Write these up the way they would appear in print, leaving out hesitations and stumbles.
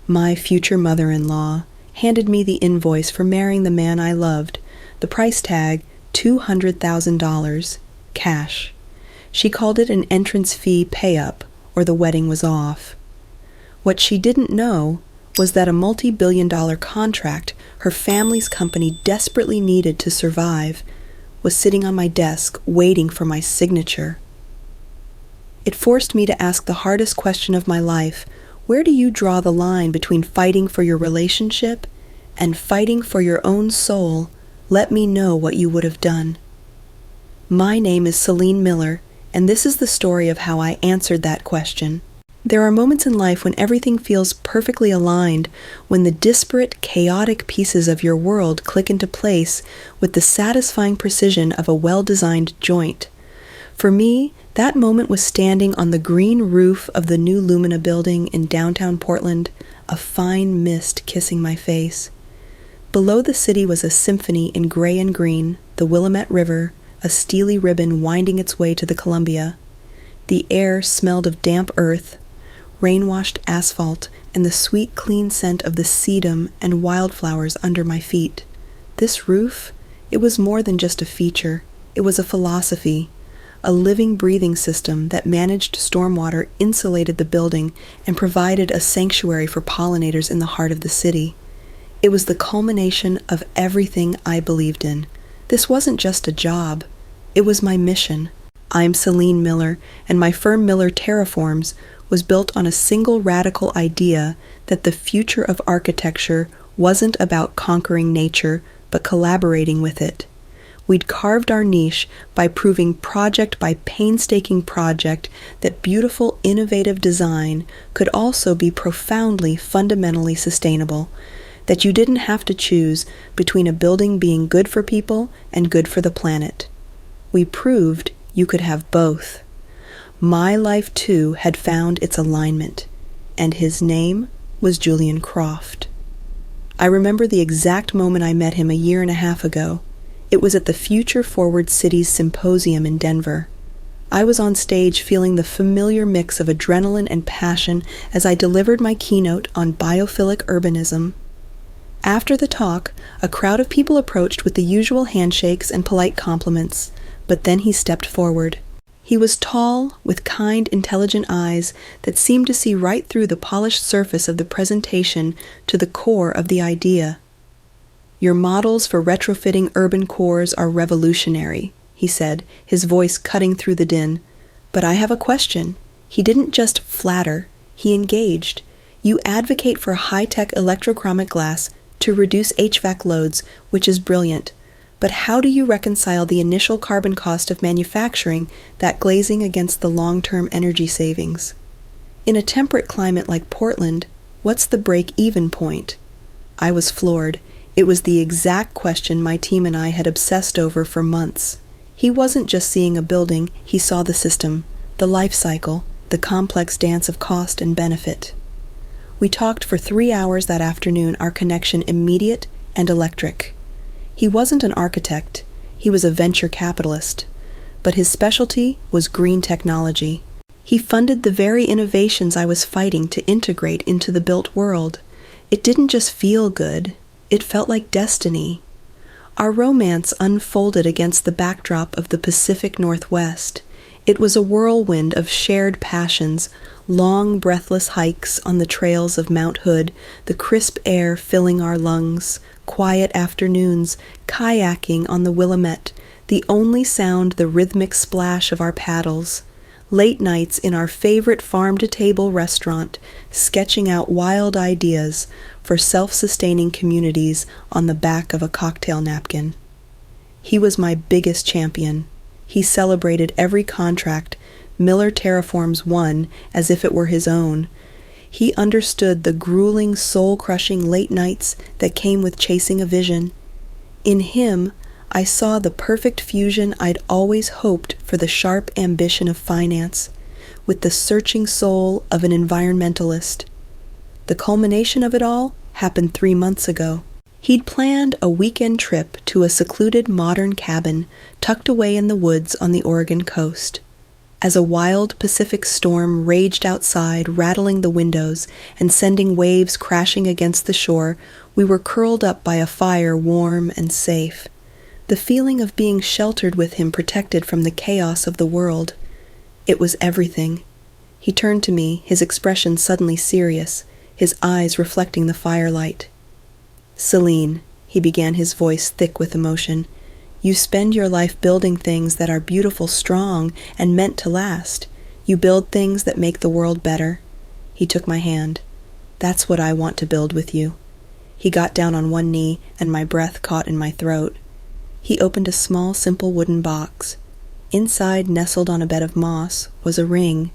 My future mother-in-law handed me the invoice for marrying the man I loved, the price tag $200,000, cash. She called it an entrance fee pay-up, or the wedding was off. What she didn't know was that a multi-billion-dollar contract her family's company desperately needed to survive was sitting on my desk waiting for my signature. It forced me to ask the hardest question of my life: where do you draw the line between fighting for your relationship and fighting for your own soul? Let me know what you would have done. My name is Celine Miller, and this is the story of how I answered that question. There are moments in life when everything feels perfectly aligned, when the disparate, chaotic pieces of your world click into place with the satisfying precision of a well-designed joint. For me, that moment was standing on the green roof of the new Lumina building in downtown Portland, a fine mist kissing my face. Below the city was a symphony in gray and green, the Willamette River, a steely ribbon winding its way to the Columbia. The air smelled of damp earth, rain-washed asphalt, and the sweet, clean scent of the sedum and wildflowers under my feet. This roof, it was more than just a feature. It was a philosophy, a living, breathing system that managed stormwater, insulated the building, and provided a sanctuary for pollinators in the heart of the city. It was the culmination of everything I believed in. This wasn't just a job. It was my mission. I'm Celine Miller, and my firm Miller Terraforms was built on a single radical idea that the future of architecture wasn't about conquering nature, but collaborating with it. We'd carved our niche by proving project by painstaking project that beautiful, innovative design could also be profoundly, fundamentally sustainable, that you didn't have to choose between a building being good for people and good for the planet. We proved you could have both. My life, too, had found its alignment, and his name was Julian Croft. I remember the exact moment I met him a year and a half ago. It was at the Future Forward Cities Symposium in Denver. I was on stage feeling the familiar mix of adrenaline and passion as I delivered my keynote on biophilic urbanism. After the talk, a crowd of people approached with the usual handshakes and polite compliments, but then he stepped forward. He was tall, with kind, intelligent eyes that seemed to see right through the polished surface of the presentation to the core of the idea. Your models for retrofitting urban cores are revolutionary, he said, his voice cutting through the din. But I have a question. He didn't just flatter, he engaged. You advocate for high-tech electrochromic glass to reduce HVAC loads, which is brilliant. But how do you reconcile the initial carbon cost of manufacturing that glazing against the long-term energy savings? In a temperate climate like Portland, what's the break-even point? I was floored. It was the exact question my team and I had obsessed over for months. He wasn't just seeing a building, he saw the system, the life cycle, the complex dance of cost and benefit. We talked for 3 hours that afternoon, our connection immediate and electric. He wasn't an architect, he was a venture capitalist, but his specialty was green technology. He funded the very innovations I was fighting to integrate into the built world. It didn't just feel good, it felt like destiny. Our romance unfolded against the backdrop of the Pacific Northwest. It was a whirlwind of shared passions, long, breathless hikes on the trails of Mount Hood, the crisp air filling our lungs, quiet afternoons, kayaking on the Willamette, the only sound the rhythmic splash of our paddles, late nights in our favorite farm-to-table restaurant, sketching out wild ideas for self-sustaining communities on the back of a cocktail napkin. He was my biggest champion. He celebrated every contract Miller Terraforms won as if it were his own. He understood the grueling, soul-crushing late nights that came with chasing a vision. In him, I saw the perfect fusion I'd always hoped for the sharp ambition of finance, with the searching soul of an environmentalist. The culmination of it all happened 3 months ago. He'd planned a weekend trip to a secluded modern cabin tucked away in the woods on the Oregon coast. As a wild Pacific storm raged outside, rattling the windows and sending waves crashing against the shore, we were curled up by a fire, warm and safe. The feeling of being sheltered with him, protected from the chaos of the world. It was everything. He turned to me, his expression suddenly serious, his eyes reflecting the firelight. "Celine," he began, his voice thick with emotion, "you spend your life building things that are beautiful, strong, and meant to last. You build things that make the world better." He took my hand. "That's what I want to build with you." He got down on one knee, and my breath caught in my throat. He opened a small, simple wooden box. Inside, nestled on a bed of moss, was a ring.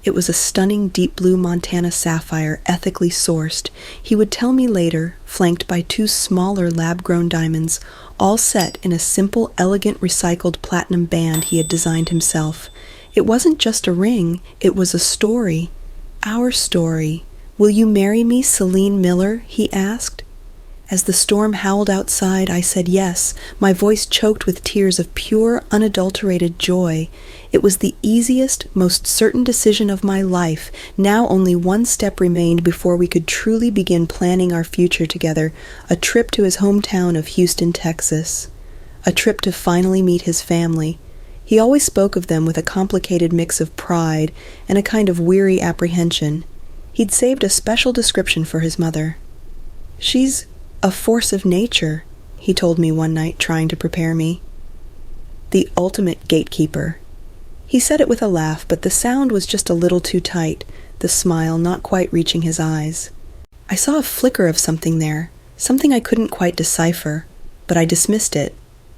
It was a stunning deep blue Montana sapphire, ethically sourced. He would tell me later, flanked by 2 smaller lab-grown diamonds, all set in a simple, elegant, recycled platinum band he had designed himself. It wasn't just a ring, it was a story. Our story. "Will you marry me, Celine Miller?" he asked. As the storm howled outside, I said yes, my voice choked with tears of pure, unadulterated joy. It was the easiest, most certain decision of my life. Now only one step remained before we could truly begin planning our future together, a trip to his hometown of Houston, Texas. A trip to finally meet his family. He always spoke of them with a complicated mix of pride and a kind of weary apprehension. He'd saved a special description for his mother. "She's a force of nature," he told me one night, trying to prepare me. "The ultimate gatekeeper." He said it with a laugh, but the sound was just a little too tight, the smile not quite reaching his eyes. I saw a flicker of something there, something I couldn't quite decipher, but I dismissed it.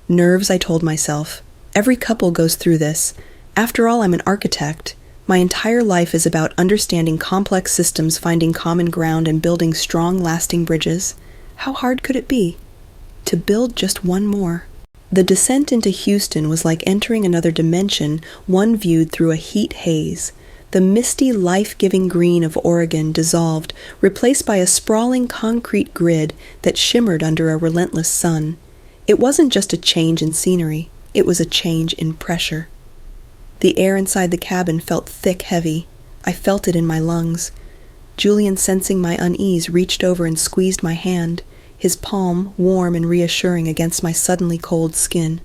Nerves, I told myself. Every couple goes through this. After all, I'm an architect. My entire life is about understanding complex systems, finding common ground, and building strong, lasting bridges. How hard could it be? To build just one more. The descent into Houston was like entering another dimension, one viewed through a heat haze. The misty, life-giving green of Oregon dissolved, replaced by a sprawling concrete grid that shimmered under a relentless sun. It wasn't just a change in scenery, it was a change in pressure. The air inside the cabin felt thick, heavy. I felt it in my lungs. Julian, sensing my unease, reached over and squeezed my hand, his palm warm and reassuring against my suddenly cold skin.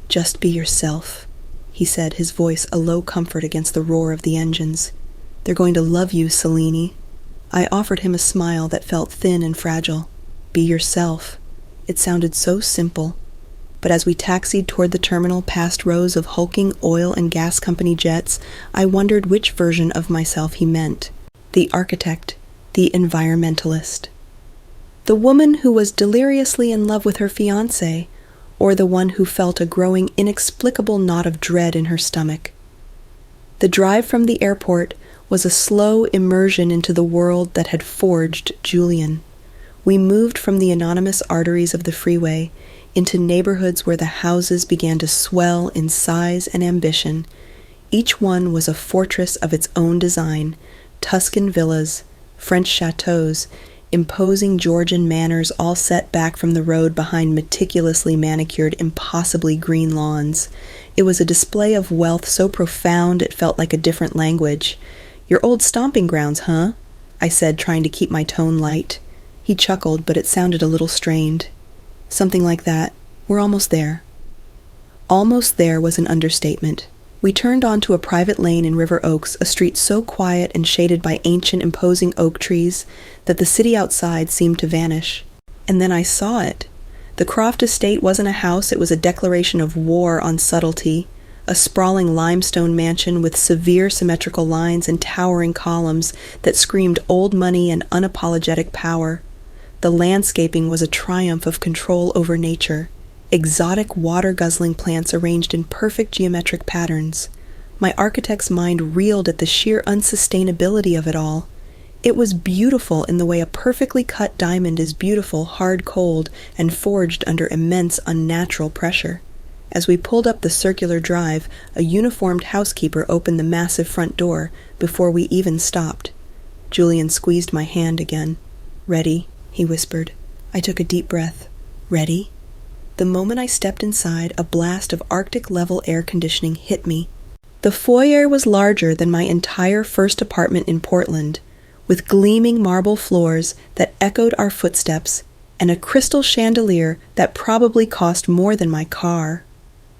"Just be yourself," he said, his voice a low comfort against the roar of the engines. "They're going to love you, Celine." I offered him a smile that felt thin and fragile. Be yourself. It sounded so simple. But as we taxied toward the terminal past rows of hulking oil and gas company jets, I wondered which version of myself he meant. The architect, the environmentalist. The woman who was deliriously in love with her fiancé, or the one who felt a growing, inexplicable knot of dread in her stomach. The drive from the airport was a slow immersion into the world that had forged Julian. We moved from the anonymous arteries of the freeway into neighborhoods where the houses began to swell in size and ambition. Each one was a fortress of its own design, Tuscan villas, French chateaus, imposing Georgian manors all set back from the road behind meticulously manicured, impossibly green lawns. It was a display of wealth so profound it felt like a different language. "Your old stomping grounds, huh?" I said, trying to keep my tone light. He chuckled, but it sounded a little strained. "Something like that. We're almost there." Almost there was an understatement. We turned onto a private lane in River Oaks, a street so quiet and shaded by ancient, imposing oak trees that the city outside seemed to vanish. And then I saw it. The Croft estate wasn't a house, it was a declaration of war on subtlety, a sprawling limestone mansion with severe symmetrical lines and towering columns that screamed old money and unapologetic power. The landscaping was a triumph of control over nature. Exotic water-guzzling plants arranged in perfect geometric patterns. My architect's mind reeled at the sheer unsustainability of it all. It was beautiful in the way a perfectly cut diamond is beautiful, hard-cold, and forged under immense, unnatural pressure. As we pulled up the circular drive, a uniformed housekeeper opened the massive front door before we even stopped. Julian squeezed my hand again. "Ready?" he whispered. I took a deep breath. "Ready?" The moment I stepped inside, a blast of Arctic-level air conditioning hit me. The foyer was larger than my entire first apartment in Portland, with gleaming marble floors that echoed our footsteps and a crystal chandelier that probably cost more than my car.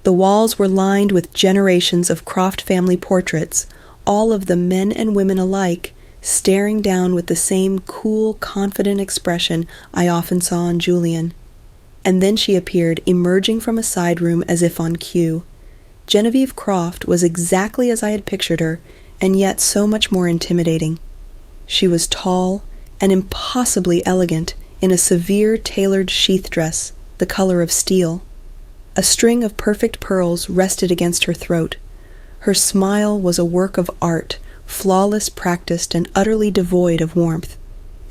The walls were lined with generations of Croft family portraits, all of them men and women alike, staring down with the same cool, confident expression I often saw on Julian. And then she appeared, emerging from a side room as if on cue. Genevieve Croft was exactly as I had pictured her, and yet so much more intimidating. She was tall and impossibly elegant in a severe tailored sheath dress, the color of steel. A string of perfect pearls rested against her throat. Her smile was a work of art, flawless, practiced, and utterly devoid of warmth.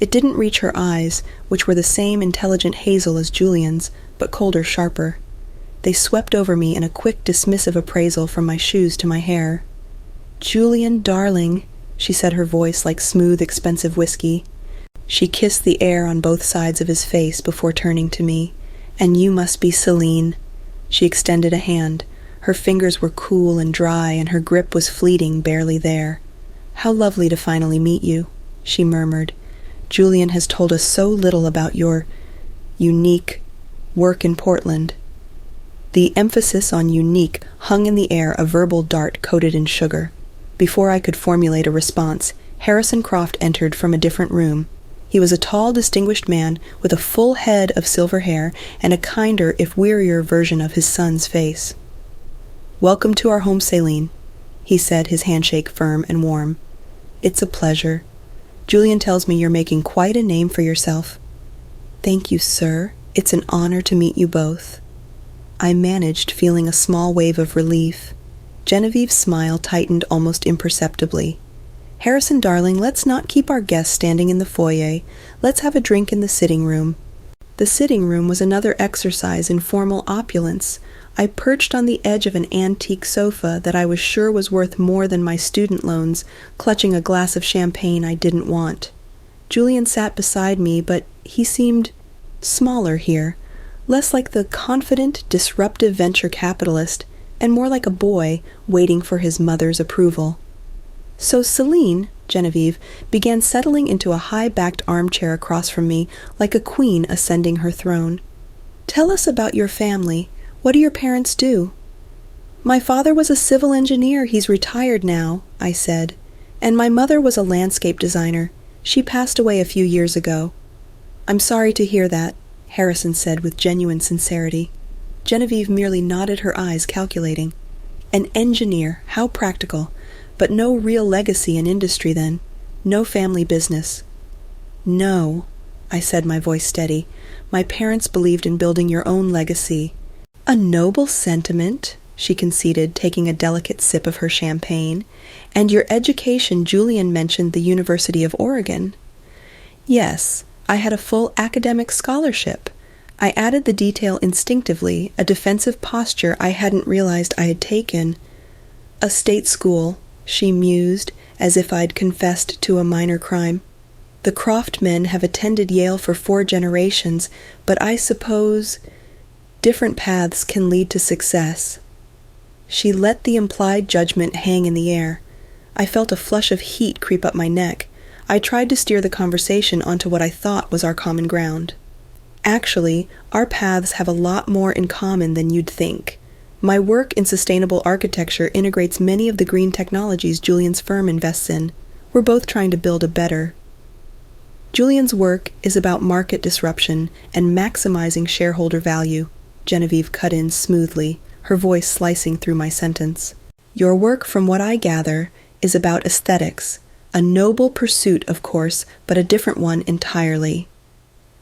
It didn't reach her eyes, which were the same intelligent hazel as Julian's, but colder, sharper. They swept over me in a quick, dismissive appraisal from my shoes to my hair. "Julian, darling," she said, her voice like smooth, expensive whiskey. She kissed the air on both sides of his face before turning to me. "And you must be Celine." She extended a hand. Her fingers were cool and dry, and her grip was fleeting, barely there. "How lovely to finally meet you," she murmured. "Julian has told us so little about your unique work in Portland." The emphasis on unique hung in the air, a verbal dart coated in sugar. Before I could formulate a response, Harrison Croft entered from a different room. He was a tall, distinguished man with a full head of silver hair and a kinder, if wearier, version of his son's face. "Welcome to our home, Celine," he said, his handshake firm and warm. "It's a pleasure. Julian tells me you're making quite a name for yourself." "Thank you, sir. It's an honor to meet you both." I managed, feeling a small wave of relief. Genevieve's smile tightened almost imperceptibly. "Harrison, darling, let's not keep our guests standing in the foyer. Let's have a drink in the sitting room." The sitting room was another exercise in formal opulence. I perched on the edge of an antique sofa that I was sure was worth more than my student loans, clutching a glass of champagne I didn't want. Julian sat beside me, but he seemed smaller here, less like the confident, disruptive venture capitalist, and more like a boy waiting for his mother's approval. So Celine, Genevieve, began settling into a high-backed armchair across from me, like a queen ascending her throne. "Tell us about your family. What do your parents do?" "My father was a civil engineer. He's retired now," I said. "And my mother was a landscape designer. She passed away a few years ago." "I'm sorry to hear that," Harrison said with genuine sincerity. Genevieve merely nodded her eyes, calculating. "An engineer, how practical. But no real legacy in industry then. No family business." "No," I said, my voice steady. "My parents believed in building your own legacy." "A noble sentiment," she conceded, taking a delicate sip of her champagne. "And your education, Julian mentioned the University of Oregon." "Yes, I had a full academic scholarship." I added the detail instinctively, a defensive posture I hadn't realized I had taken. "A state school," she mused, as if I'd confessed to a minor crime. "The Croft men have attended Yale for 4 generations, but I suppose different paths can lead to success." She let the implied judgment hang in the air. I felt a flush of heat creep up my neck. I tried to steer the conversation onto what I thought was our common ground. "Actually, our paths have a lot more in common than you'd think. My work in sustainable architecture integrates many of the green technologies Julian's firm invests in. We're both trying to build a better." "Julian's work is about market disruption and maximizing shareholder value," Genevieve cut in smoothly, her voice slicing through my sentence. "Your work, from what I gather, is about aesthetics. A noble pursuit, of course, but a different one entirely."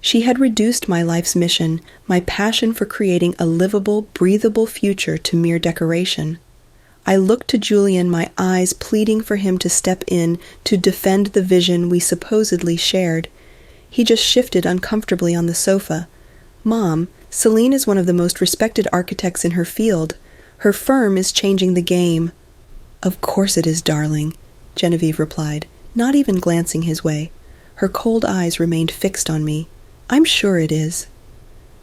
She had reduced my life's mission, my passion for creating a livable, breathable future, to mere decoration. I looked to Julian, my eyes pleading for him to step in to defend the vision we supposedly shared. He just shifted uncomfortably on the sofa. "Mom, Celine is one of the most respected architects in her field. Her firm is changing the game." "Of course it is, darling," Genevieve replied, not even glancing his way. Her cold eyes remained fixed on me. "I'm sure it is."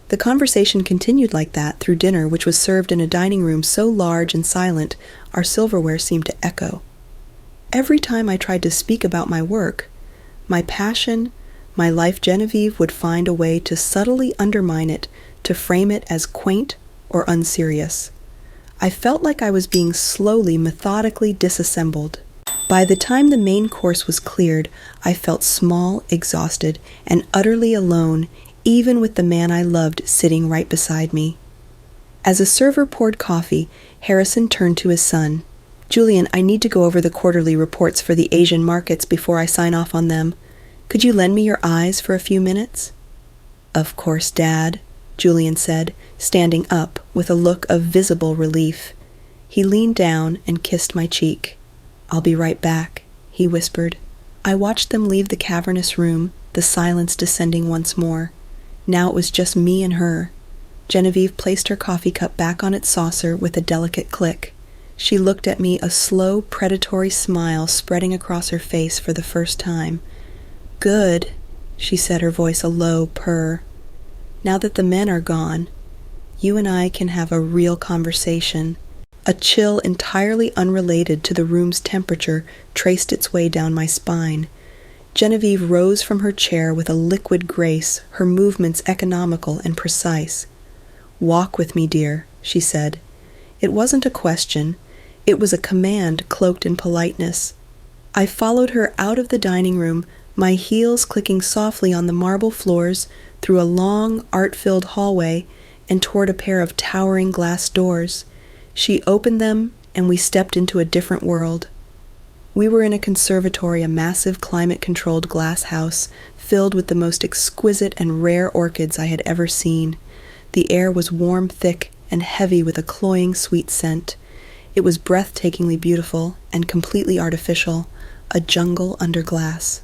The conversation continued like that through dinner, which was served in a dining room so large and silent our silverware seemed to echo. Every time I tried to speak about my work, my passion, my life, Genevieve would find a way to subtly undermine it, to frame it as quaint or unserious. I felt like I was being slowly, methodically disassembled. By the time the main course was cleared, I felt small, exhausted, and utterly alone, even with the man I loved sitting right beside me. As a server poured coffee, Harrison turned to his son. "Julian, I need to go over the quarterly reports for the Asian markets before I sign off on them. Could you lend me your eyes for a few minutes?" "Of course, Dad," Julian said, standing up with a look of visible relief. He leaned down and kissed my cheek. "I'll be right back," he whispered. I watched them leave the cavernous room, the silence descending once more. Now it was just me and her. Genevieve placed her coffee cup back on its saucer with a delicate click. She looked at me, a slow, predatory smile spreading across her face for the first time. "Good," she said, her voice a low purr. "Now that the men are gone, you and I can have a real conversation." A chill entirely unrelated to the room's temperature traced its way down my spine. Genevieve rose from her chair with a liquid grace, her movements economical and precise. "Walk with me, dear," she said. It wasn't a question. It was a command cloaked in politeness. I followed her out of the dining room, my heels clicking softly on the marble floors, through a long, art-filled hallway, and toward a pair of towering glass doors. She opened them, and we stepped into a different world. We were in a conservatory, a massive climate-controlled glass house filled with the most exquisite and rare orchids I had ever seen. The air was warm, thick, and heavy with a cloying, sweet scent. It was breathtakingly beautiful and completely artificial, a jungle under glass.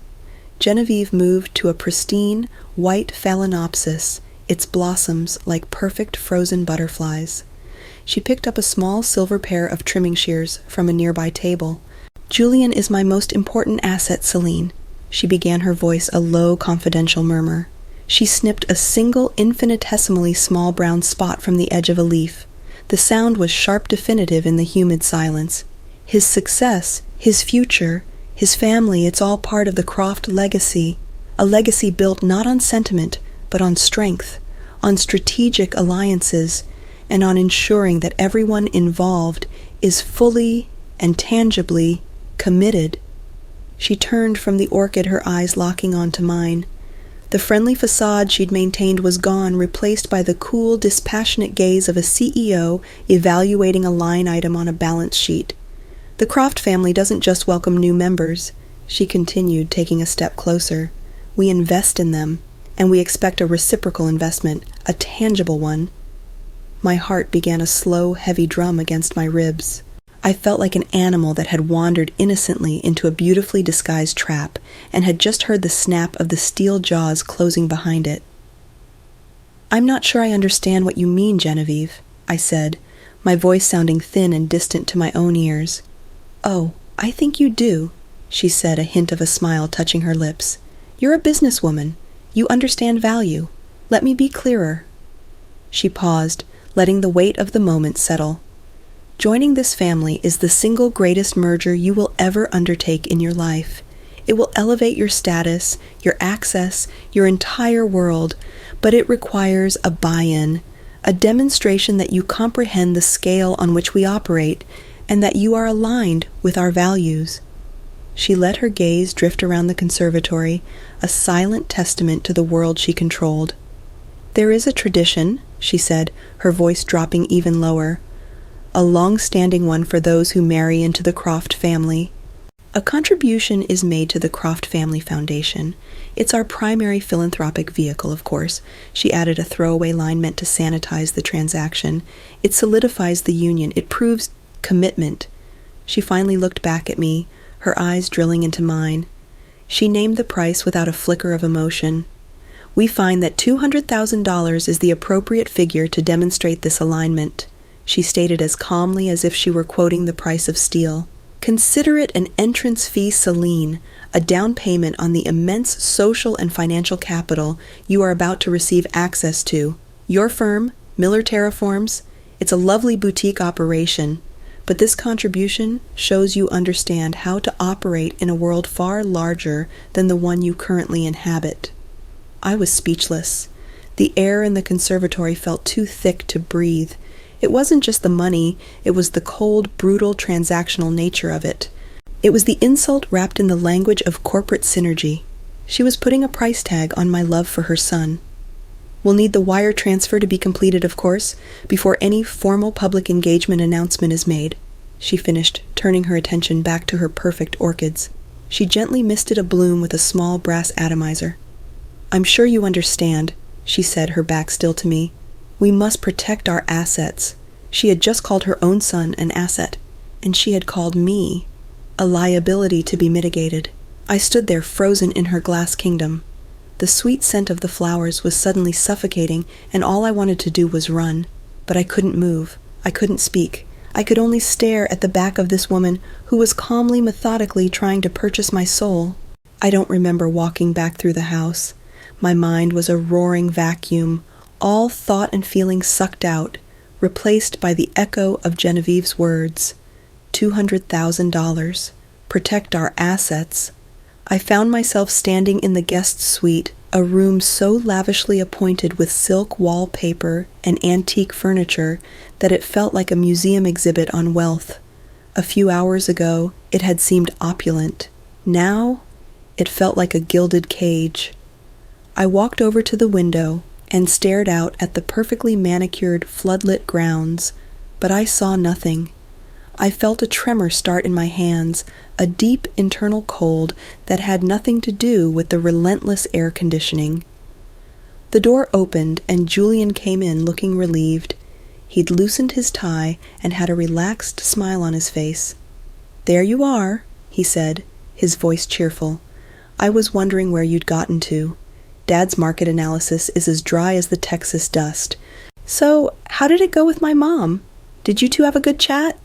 Genevieve moved to a pristine, white phalaenopsis, its blossoms like perfect frozen butterflies. She picked up a small silver pair of trimming shears from a nearby table. "Julian is my most important asset, Celine," she began, her voice a low, confidential murmur. She snipped a single infinitesimally small brown spot from the edge of a leaf. The sound was sharp, definitive in the humid silence. "His success, his future, his family, it's all part of the Croft legacy. A legacy built not on sentiment, but on strength, on strategic alliances, and on ensuring that everyone involved is fully and tangibly committed." She turned from the orchid, her eyes locking onto mine. The friendly facade she'd maintained was gone, replaced by the cool, dispassionate gaze of a CEO evaluating a line item on a balance sheet. "The Croft family doesn't just welcome new members," she continued, taking a step closer. "We invest in them, and we expect a reciprocal investment, a tangible one." My heart began a slow, heavy drum against my ribs. I felt like an animal that had wandered innocently into a beautifully disguised trap and had just heard the snap of the steel jaws closing behind it. "I'm not sure I understand what you mean, Genevieve," I said, my voice sounding thin and distant to my own ears. "Oh, I think you do," she said, a hint of a smile touching her lips. "You're a businesswoman. You understand value. Let me be clearer." She paused, letting the weight of the moment settle. "Joining this family is the single greatest merger you will ever undertake in your life. It will elevate your status, your access, your entire world, but it requires a buy-in, a demonstration that you comprehend the scale on which we operate and that you are aligned with our values." She let her gaze drift around the conservatory, a silent testament to the world she controlled. "There is a tradition," she said, her voice dropping even lower, "a long-standing one for those who marry into the Croft family. A contribution is made to the Croft Family Foundation. It's our primary philanthropic vehicle, of course." She added a throwaway line meant to sanitize the transaction. "It solidifies the union. It proves commitment." She finally looked back at me, her eyes drilling into mine. She named the price without a flicker of emotion. "We find that $200,000 is the appropriate figure to demonstrate this alignment," she stated as calmly as if she were quoting the price of steel. "Consider it an entrance fee, Celine, a down payment on the immense social and financial capital you are about to receive access to. Your firm, Miller Terraforms, it's a lovely boutique operation, but this contribution shows you understand how to operate in a world far larger than the one you currently inhabit. I was speechless. The air in the conservatory felt too thick to breathe. It wasn't just the money, it was the cold, brutal, transactional nature of it. It was the insult wrapped in the language of corporate synergy. She was putting a price tag on my love for her son. We'll need the wire transfer to be completed, of course, before any formal public engagement announcement is made, she finished, turning her attention back to her perfect orchids. She gently misted a bloom with a small brass atomizer. I'm sure you understand, she said, her back still to me. We must protect our assets. She had just called her own son an asset, and she had called me a liability to be mitigated. I stood there frozen in her glass kingdom. The sweet scent of the flowers was suddenly suffocating, and all I wanted to do was run. But I couldn't move. I couldn't speak. I could only stare at the back of this woman who was calmly, methodically trying to purchase my soul. I don't remember walking back through the house. My mind was a roaring vacuum, all thought and feeling sucked out, replaced by the echo of Genevieve's words. $200,000. Protect our assets. I found myself standing in the guest suite, a room so lavishly appointed with silk wallpaper and antique furniture that it felt like a museum exhibit on wealth. A few hours ago, it had seemed opulent. Now, it felt like a gilded cage. I walked over to the window and stared out at the perfectly manicured, floodlit grounds, but I saw nothing. I felt a tremor start in my hands, a deep internal cold that had nothing to do with the relentless air conditioning. The door opened and Julian came in looking relieved. He'd loosened his tie and had a relaxed smile on his face. There you are, he said, his voice cheerful. I was wondering where you'd gotten to. Dad's market analysis is as dry as the Texas dust. So, how did it go with my mom? Did you two have a good chat?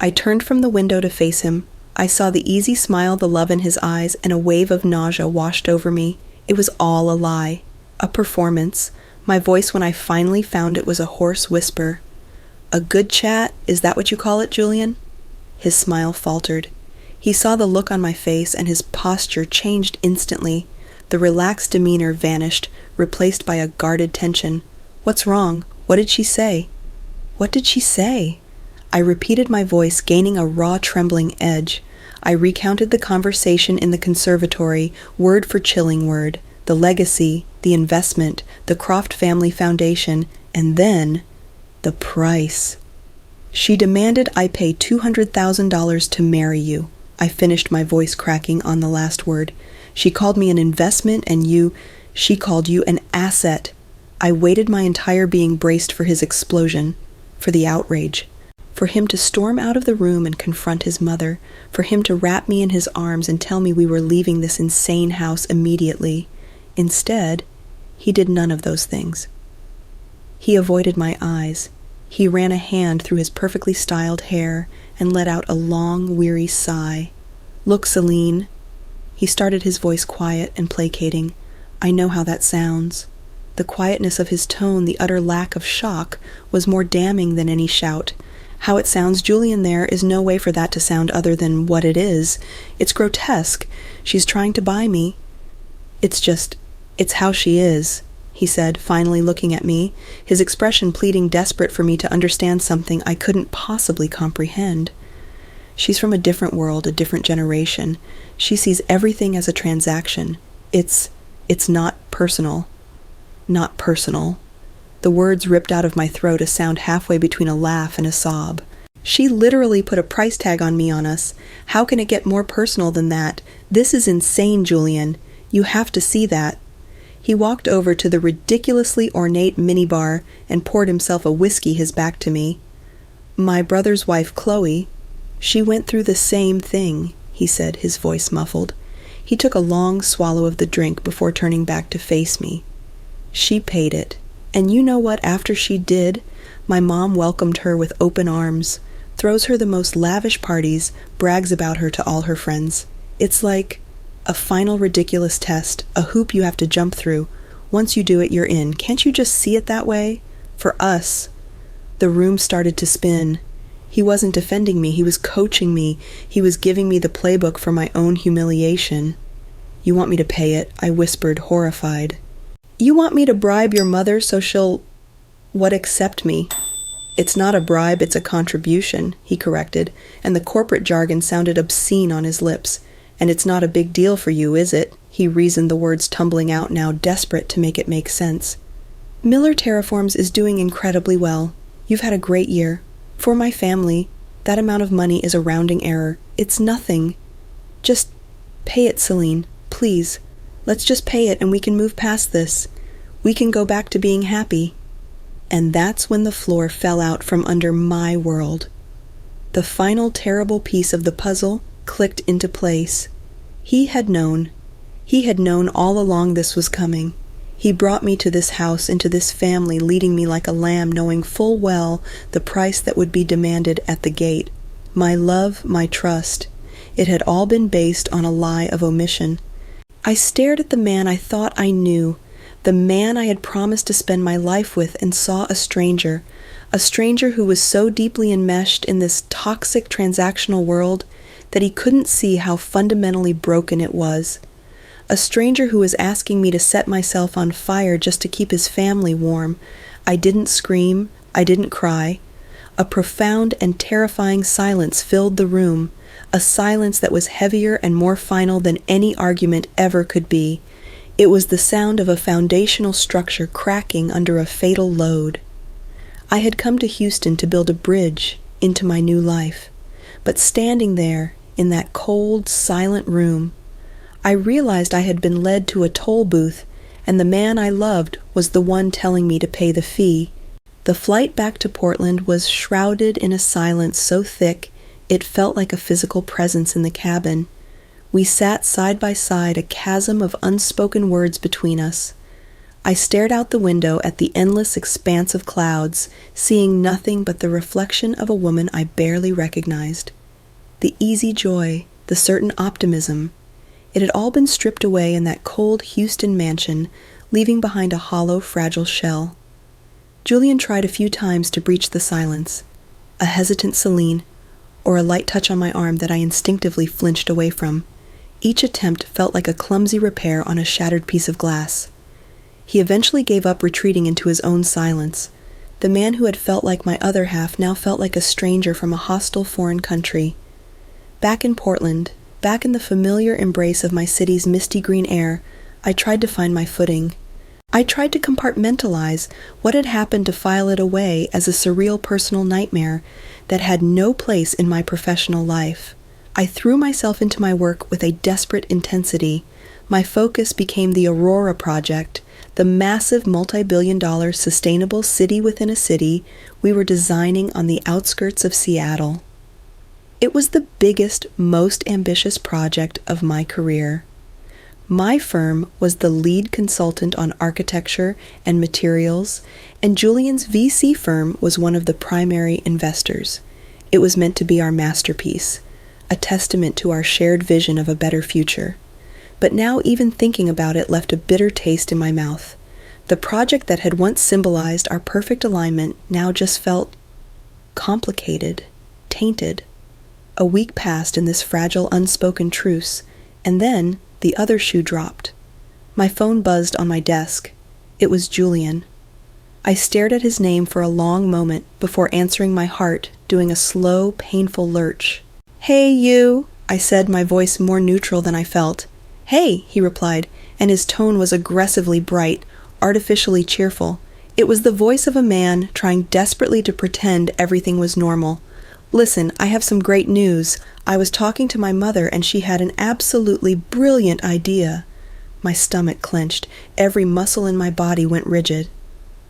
I turned from the window to face him. I saw the easy smile, the love in his eyes, and a wave of nausea washed over me. It was all a lie. A performance. My voice, when I finally found it, was a hoarse whisper. A good chat? Is that what you call it, Julian? His smile faltered. He saw the look on my face, and his posture changed instantly. The relaxed demeanor vanished, replaced by a guarded tension. What's wrong? What did she say? What did she say? I repeated my voice, gaining a raw, trembling edge. I recounted the conversation in the conservatory, word for chilling word, the legacy, the investment, the Croft family foundation, and then the price. She demanded I pay $200,000 to marry you. I finished, my voice cracking on the last word. She called me an investment, and she called you an asset. I waited, my entire being braced for his explosion, for the outrage. For him to storm out of the room and confront his mother, for him to wrap me in his arms and tell me we were leaving this insane house immediately. Instead, he did none of those things. He avoided my eyes. He ran a hand through his perfectly styled hair and let out a long, weary sigh. Look, Celine. He started, his voice quiet and placating. I know how that sounds. The quietness of his tone, the utter lack of shock, was more damning than any shout. How it sounds, Julian, there is no way for that to sound other than what it is. It's grotesque. She's trying to buy me. It's how she is, he said, finally looking at me, his expression pleading, desperate for me to understand something I couldn't possibly comprehend. She's from a different world, a different generation. She sees everything as a transaction. It's not personal. Not personal. The words ripped out of my throat, a sound halfway between a laugh and a sob. She literally put a price tag on me, on us. How can it get more personal than that? This is insane, Julian. You have to see that. He walked over to the ridiculously ornate minibar and poured himself a whiskey, his back to me. My brother's wife, Chloe, she went through the same thing, he said, his voice muffled. He took a long swallow of the drink before turning back to face me. She paid it. And you know what, after she did, my mom welcomed her with open arms, throws her the most lavish parties, brags about her to all her friends. It's like a final ridiculous test, a hoop you have to jump through, Once you do it, you're in. Can't you just see it that way? For us. The room started to spin. He wasn't defending me, he was coaching me. He was giving me the playbook for my own humiliation. You want me to pay it? I whispered, horrified. You want me to bribe your mother so she'll... accept me? It's not a bribe, it's a contribution, he corrected, and the corporate jargon sounded obscene on his lips. And it's not a big deal for you, is it? He reasoned, the words tumbling out now, desperate to make it make sense. Miller Terraforms is doing incredibly well. You've had a great year. For my family, that amount of money is a rounding error. It's nothing. Just pay it, Celine. Please. Let's just pay it and we can move past this. We can go back to being happy. And that's when the floor fell out from under my world. The final terrible piece of the puzzle clicked into place. He had known. He had known all along this was coming. He brought me to this house, into this family, leading me like a lamb, knowing full well the price that would be demanded at the gate. My love, my trust. It had all been based on a lie of omission. I stared at the man I thought I knew, the man I had promised to spend my life with, and saw a stranger who was so deeply enmeshed in this toxic transactional world that he couldn't see how fundamentally broken it was. A stranger who was asking me to set myself on fire just to keep his family warm. I didn't scream, I didn't cry. A profound and terrifying silence filled the room, a silence that was heavier and more final than any argument ever could be. It was the sound of a foundational structure cracking under a fatal load. I had come to Houston to build a bridge into my new life, but standing there in that cold, silent room, I realized I had been led to a toll booth, and the man I loved was the one telling me to pay the fee. The flight back to Portland was shrouded in a silence so thick it felt like a physical presence in the cabin. We sat side by side, a chasm of unspoken words between us. I stared out the window at the endless expanse of clouds, seeing nothing but the reflection of a woman I barely recognized. The easy joy, the certain optimism, it had all been stripped away in that cold Houston mansion, leaving behind a hollow, fragile shell. Julian tried a few times to breach the silence, a hesitant Celine, or a light touch on my arm that I instinctively flinched away from. Each attempt felt like a clumsy repair on a shattered piece of glass. He eventually gave up, retreating into his own silence. The man who had felt like my other half now felt like a stranger from a hostile foreign country. Back in Portland, back in the familiar embrace of my city's misty green air, I tried to find my footing. I tried to compartmentalize what had happened, to file it away as a surreal personal nightmare that had no place in my professional life. I threw myself into my work with a desperate intensity. My focus became the Aurora Project, the massive multi-billion-dollar sustainable city within a city we were designing on the outskirts of Seattle. It was the biggest, most ambitious project of my career. My firm was the lead consultant on architecture and materials, and Julian's VC firm was one of the primary investors. It was meant to be our masterpiece, a testament to our shared vision of a better future. But now even thinking about it left a bitter taste in my mouth. The project that had once symbolized our perfect alignment now just felt complicated, tainted. A week passed in this fragile, unspoken truce, and then the other shoe dropped. My phone buzzed on my desk. It was Julian. I stared at his name for a long moment before answering, my heart doing a slow, painful lurch. "Hey, you," I said, my voice more neutral than I felt. "Hey," he replied, and his tone was aggressively bright, artificially cheerful. It was the voice of a man trying desperately to pretend everything was normal. "Listen, I have some great news. I was talking to my mother and she had an absolutely brilliant idea." My stomach clenched. Every muscle in my body went rigid.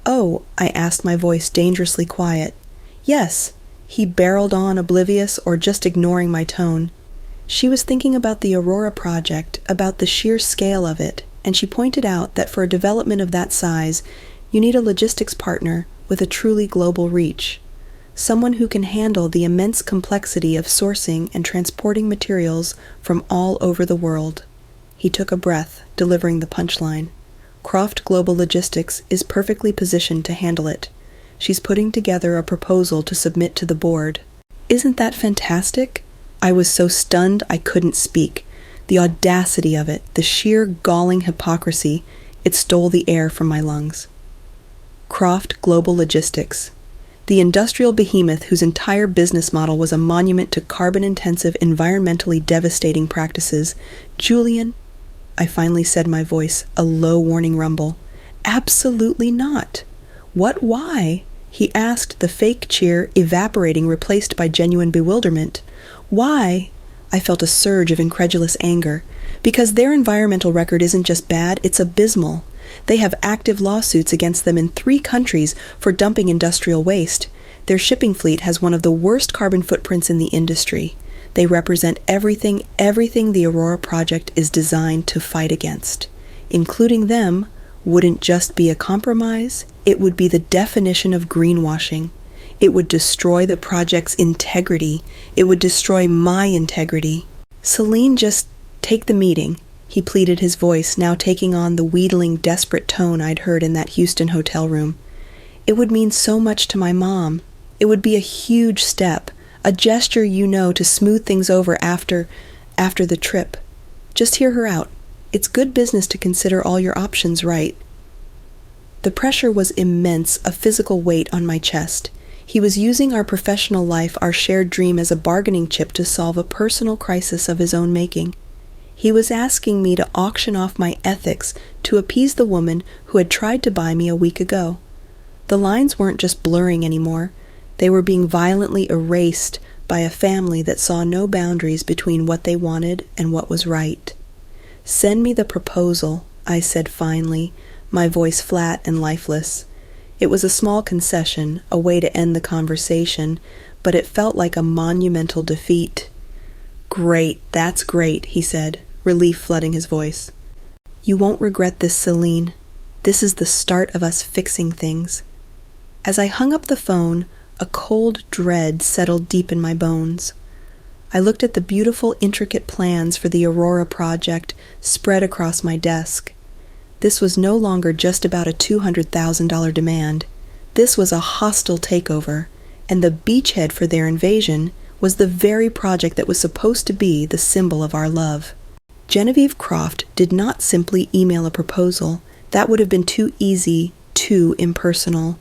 "Oh," I asked, my voice dangerously quiet. "Yes," he barreled on, oblivious or just ignoring my tone. "She was thinking about the Aurora Project, about the sheer scale of it, and she pointed out that for a development of that size, you need a logistics partner with a truly global reach. Someone who can handle the immense complexity of sourcing and transporting materials from all over the world." He took a breath, delivering the punchline. Croft Global Logistics is perfectly positioned to handle it. She's putting together a proposal to submit to the board. Isn't that fantastic? I was so stunned I couldn't speak. The audacity of it, the sheer galling hypocrisy, it stole the air from my lungs. Croft Global Logistics. The industrial behemoth whose entire business model was a monument to carbon-intensive, environmentally devastating practices. Julian, I finally said, my voice a low warning rumble. Absolutely not. What, why? He asked, the fake cheer evaporating, replaced by genuine bewilderment. Why? I felt a surge of incredulous anger. Because their environmental record isn't just bad, it's abysmal. They have active lawsuits against them in 3 countries for dumping industrial waste. Their shipping fleet has one of the worst carbon footprints in the industry. They represent everything the Aurora Project is designed to fight against. Including them wouldn't just be a compromise, it would be the definition of greenwashing. It would destroy the project's integrity. It would destroy my integrity. Celine, just take the meeting. He pleaded, his voice now taking on the wheedling, desperate tone I'd heard in that Houston hotel room. It would mean so much to my mom. It would be a huge step, a gesture, to smooth things over after the trip. Just hear her out. It's good business to consider all your options right. The pressure was immense, a physical weight on my chest. He was using our professional life, our shared dream, as a bargaining chip to solve a personal crisis of his own making. He was asking me to auction off my ethics to appease the woman who had tried to buy me a week ago. The lines weren't just blurring anymore. They were being violently erased by a family that saw no boundaries between what they wanted and what was right. Send me the proposal, I said finally, my voice flat and lifeless. It was a small concession, a way to end the conversation, but it felt like a monumental defeat. Great, that's great, he said, relief flooding his voice. You won't regret this, Celine. This is the start of us fixing things. As I hung up the phone, a cold dread settled deep in my bones. I looked at the beautiful, intricate plans for the Aurora Project spread across my desk. This was no longer just about a $200,000 demand. This was a hostile takeover, and the beachhead for their invasion was the very project that was supposed to be the symbol of our love. Genevieve Croft did not simply email a proposal. That would have been too easy, too impersonal.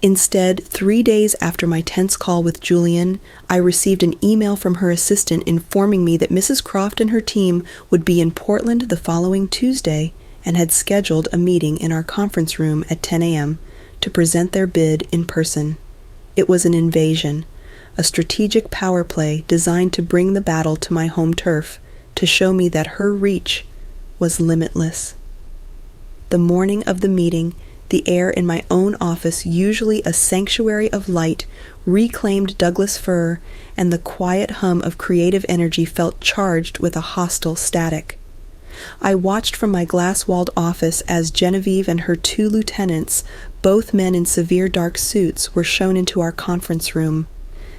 Instead, 3 days after my tense call with Julian, I received an email from her assistant informing me that Mrs. Croft and her team would be in Portland the following Tuesday and had scheduled a meeting in our conference room at 10 a.m. to present their bid in person. It was an invasion, a strategic power play designed to bring the battle to my home turf, to show me that her reach was limitless. The morning of the meeting, the air in my own office, usually a sanctuary of light, reclaimed Douglas fir, and the quiet hum of creative energy felt charged with a hostile static. I watched from my glass-walled office as Genevieve and her 2 lieutenants, both men in severe dark suits, were shown into our conference room.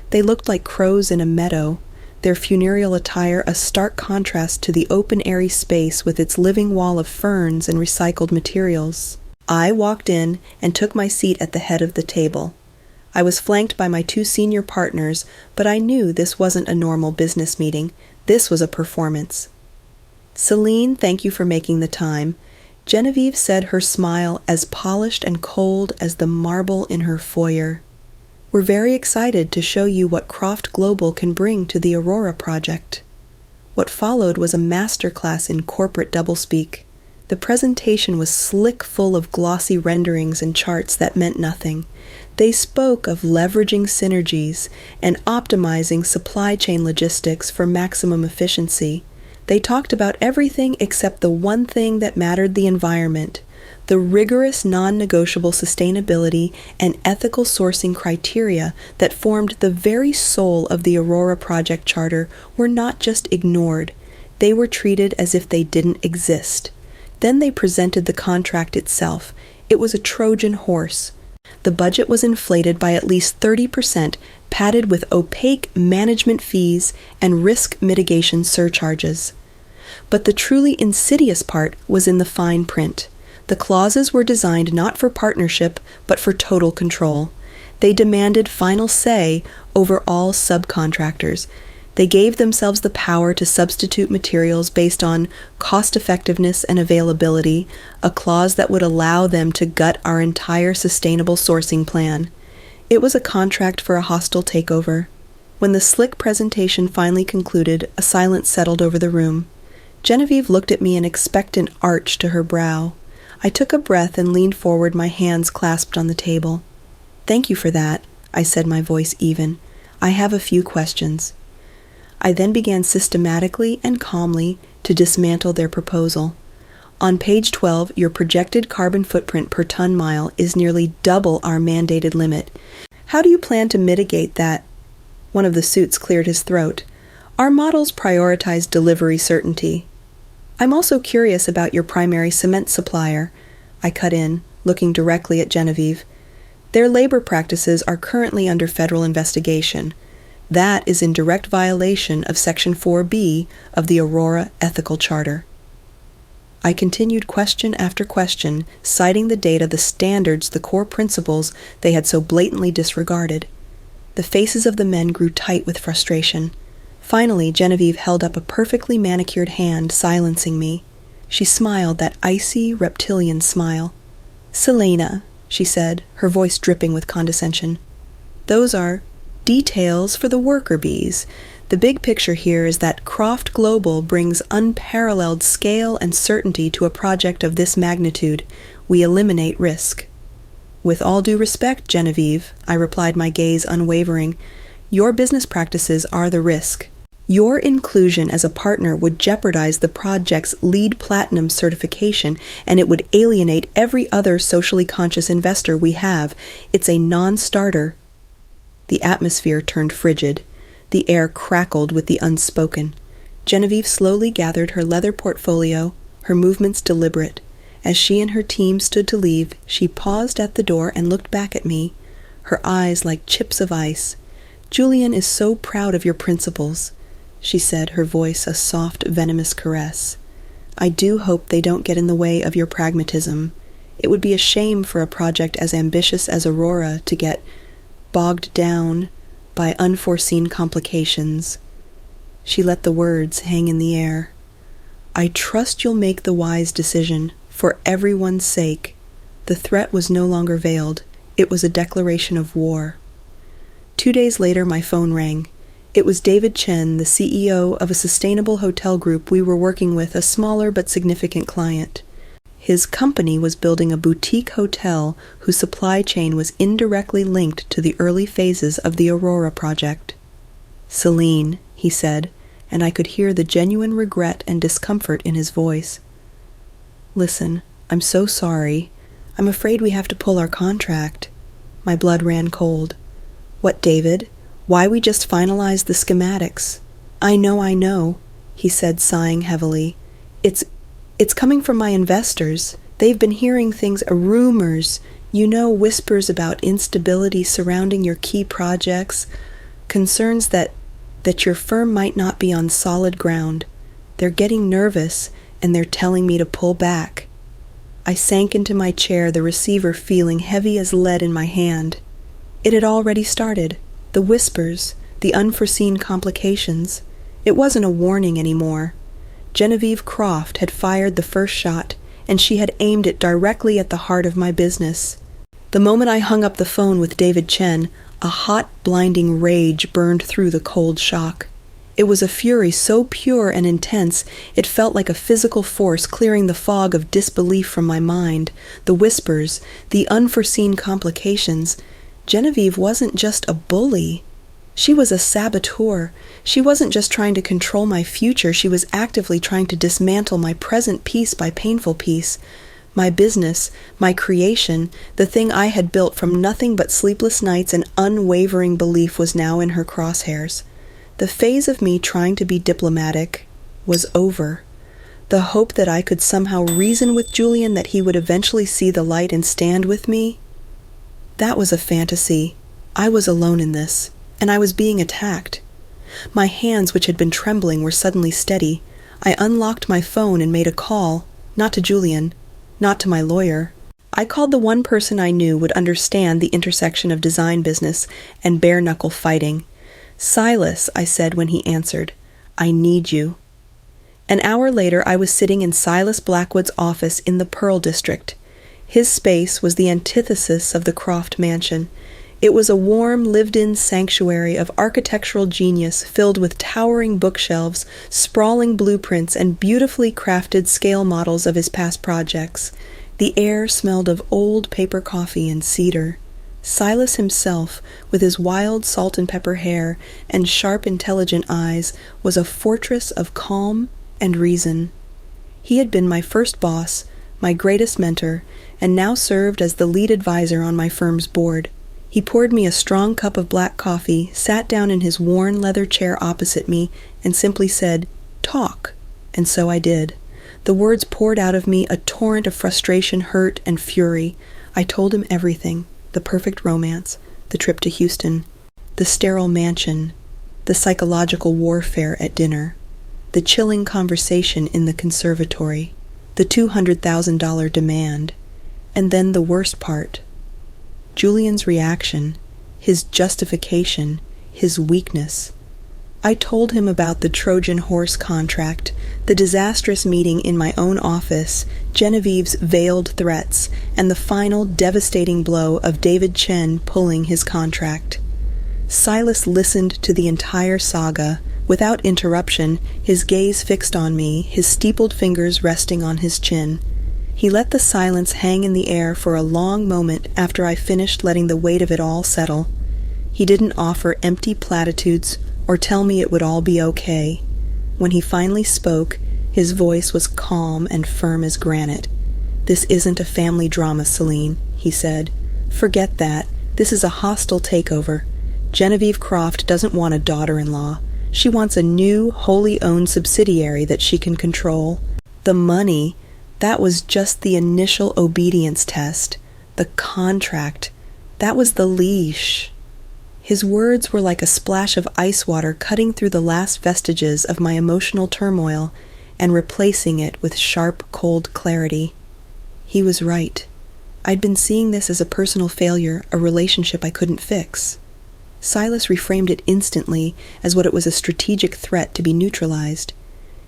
They looked like crows in a meadow, their funereal attire a stark contrast to the open, airy space with its living wall of ferns and recycled materials. I walked in and took my seat at the head of the table. I was flanked by my 2 senior partners, but I knew this wasn't a normal business meeting. This was a performance. Celine, thank you for making the time. Genevieve said, her smile as polished and cold as the marble in her foyer. We're very excited to show you what Croft Global can bring to the Aurora Project. What followed was a masterclass in corporate doublespeak. The presentation was slick, full of glossy renderings and charts that meant nothing. They spoke of leveraging synergies and optimizing supply chain logistics for maximum efficiency. They talked about everything except the one thing that mattered: the environment. The rigorous, non-negotiable sustainability and ethical sourcing criteria that formed the very soul of the Aurora Project Charter were not just ignored. They were treated as if they didn't exist. Then they presented the contract itself. It was a Trojan horse. The budget was inflated by at least 30%, padded with opaque management fees and risk mitigation surcharges. But the truly insidious part was in the fine print. The clauses were designed not for partnership, but for total control. They demanded final say over all subcontractors. They gave themselves the power to substitute materials based on cost-effectiveness and availability, a clause that would allow them to gut our entire sustainable sourcing plan. It was a contract for a hostile takeover. When the slick presentation finally concluded, a silence settled over the room. Genevieve looked at me, an expectant arch to her brow. I took a breath and leaned forward, my hands clasped on the table. "Thank you for that," I said, my voice even. "I have a few questions." I then began systematically and calmly to dismantle their proposal. On page 12, your projected carbon footprint per ton mile is nearly double our mandated limit. How do you plan to mitigate that? One of the suits cleared his throat. Our models prioritize delivery certainty. I'm also curious about your primary cement supplier. I cut in, looking directly at Genevieve. Their labor practices are currently under federal investigation. That is in direct violation of Section 4B of the Aurora Ethical Charter. I continued question after question, citing the data, the standards, the core principles they had so blatantly disregarded. The faces of the men grew tight with frustration. Finally, Genevieve held up a perfectly manicured hand, silencing me. She smiled, that icy, reptilian smile. "Selena," she said, her voice dripping with condescension, "those are details for the worker bees. The big picture here is that Croft Global brings unparalleled scale and certainty to a project of this magnitude. We eliminate risk." "With all due respect, Genevieve," I replied, my gaze unwavering, "your business practices are the risk. Your inclusion as a partner would jeopardize the project's LEED Platinum certification, and it would alienate every other socially conscious investor we have. It's a non-starter." The atmosphere turned frigid. The air crackled with the unspoken. Genevieve slowly gathered her leather portfolio, her movements deliberate. As she and her team stood to leave, she paused at the door and looked back at me, her eyes like chips of ice. "Julian is so proud of your principles," she said, her voice a soft, venomous caress. "I do hope they don't get in the way of your pragmatism. It would be a shame for a project as ambitious as Aurora to get bogged down by unforeseen complications." She let the words hang in the air. "I trust you'll make the wise decision, for everyone's sake." The threat was no longer veiled. It was a declaration of war. 2 days later, my phone rang. It was David Chen, the CEO of a sustainable hotel group we were working with, a smaller but significant client. His company was building a boutique hotel whose supply chain was indirectly linked to the early phases of the Aurora project. "Celine," he said, and I could hear the genuine regret and discomfort in his voice. "Listen, I'm so sorry. I'm afraid we have to pull our contract." My blood ran cold. "What, David? Why, we just finalized the schematics." I know," he said, sighing heavily. It's coming from my investors. They've been hearing things, rumors, whispers about instability surrounding your key projects, concerns that your firm might not be on solid ground. They're getting nervous, and they're telling me to pull back." I sank into my chair, the receiver feeling heavy as lead in my hand. It had already started. The whispers, the unforeseen complications. It wasn't a warning anymore. Genevieve Croft had fired the first shot, and she had aimed it directly at the heart of my business. The moment I hung up the phone with David Chen, a hot, blinding rage burned through the cold shock. It was a fury so pure and intense, it felt like a physical force clearing the fog of disbelief from my mind, the whispers, the unforeseen complications. Genevieve wasn't just a bully. She was a saboteur. She wasn't just trying to control my future, she was actively trying to dismantle my present piece by painful piece. My business, my creation, the thing I had built from nothing but sleepless nights and unwavering belief was now in her crosshairs. The phase of me trying to be diplomatic was over. The hope that I could somehow reason with Julian, that he would eventually see the light and stand with me, that was a fantasy. I was alone in this. And I was being attacked. My hands, which had been trembling, were suddenly steady. I unlocked my phone and made a call, not to Julian, Not to my lawyer. I called the one person I knew would understand the intersection of design business and bare-knuckle fighting. "Silas," I said when he answered, "I need you." An hour later, I was sitting in Silas Blackwood's office in the Pearl District. His space was the antithesis of the Croft mansion. It was a warm, lived-in sanctuary of architectural genius filled with towering bookshelves, sprawling blueprints, and beautifully crafted scale models of his past projects. The air smelled of old paper coffee and cedar. Silas himself, with his wild salt and pepper hair and sharp, intelligent eyes, was a fortress of calm and reason. He had been my first boss, my greatest mentor, and now served as the lead advisor on my firm's board. He poured me a strong cup of black coffee, sat down in his worn leather chair opposite me, and simply said, "Talk." And so I did. The words poured out of me, a torrent of frustration, hurt, and fury. I told him everything: the perfect romance, the trip to Houston, the sterile mansion, the psychological warfare at dinner, the chilling conversation in the conservatory, the $200,000 demand, and then the worst part: Julian's reaction, his justification, his weakness. I told him about the Trojan horse contract, the disastrous meeting in my own office, Genevieve's veiled threats, and the final devastating blow of David Chen pulling his contract. Silas listened to the entire saga, without interruption, his gaze fixed on me, his steepled fingers resting on his chin. He let the silence hang in the air for a long moment after I finished letting the weight of it all settle. He didn't offer empty platitudes or tell me it would all be okay. When he finally spoke, his voice was calm and firm as granite. "This isn't a family drama, Celine," he said. "Forget that. This is a hostile takeover. Genevieve Croft doesn't want a daughter-in-law. She wants a new, wholly owned subsidiary that she can control. The money, that was just the initial obedience test. The contract, that was the leash." His words were like a splash of ice water cutting through the last vestiges of my emotional turmoil and replacing it with sharp, cold clarity. He was right. I'd been seeing this as a personal failure, a relationship I couldn't fix. Silas reframed it instantly as what it was: a strategic threat to be neutralized.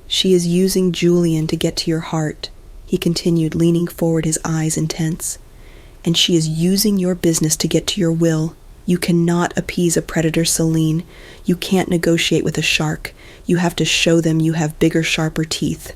"She is using Julian to get to your heart," he continued, leaning forward, his eyes intense. "And she is using your business to get to your will. You cannot appease a predator, Celine. You can't negotiate with a shark. You have to show them you have bigger, sharper teeth."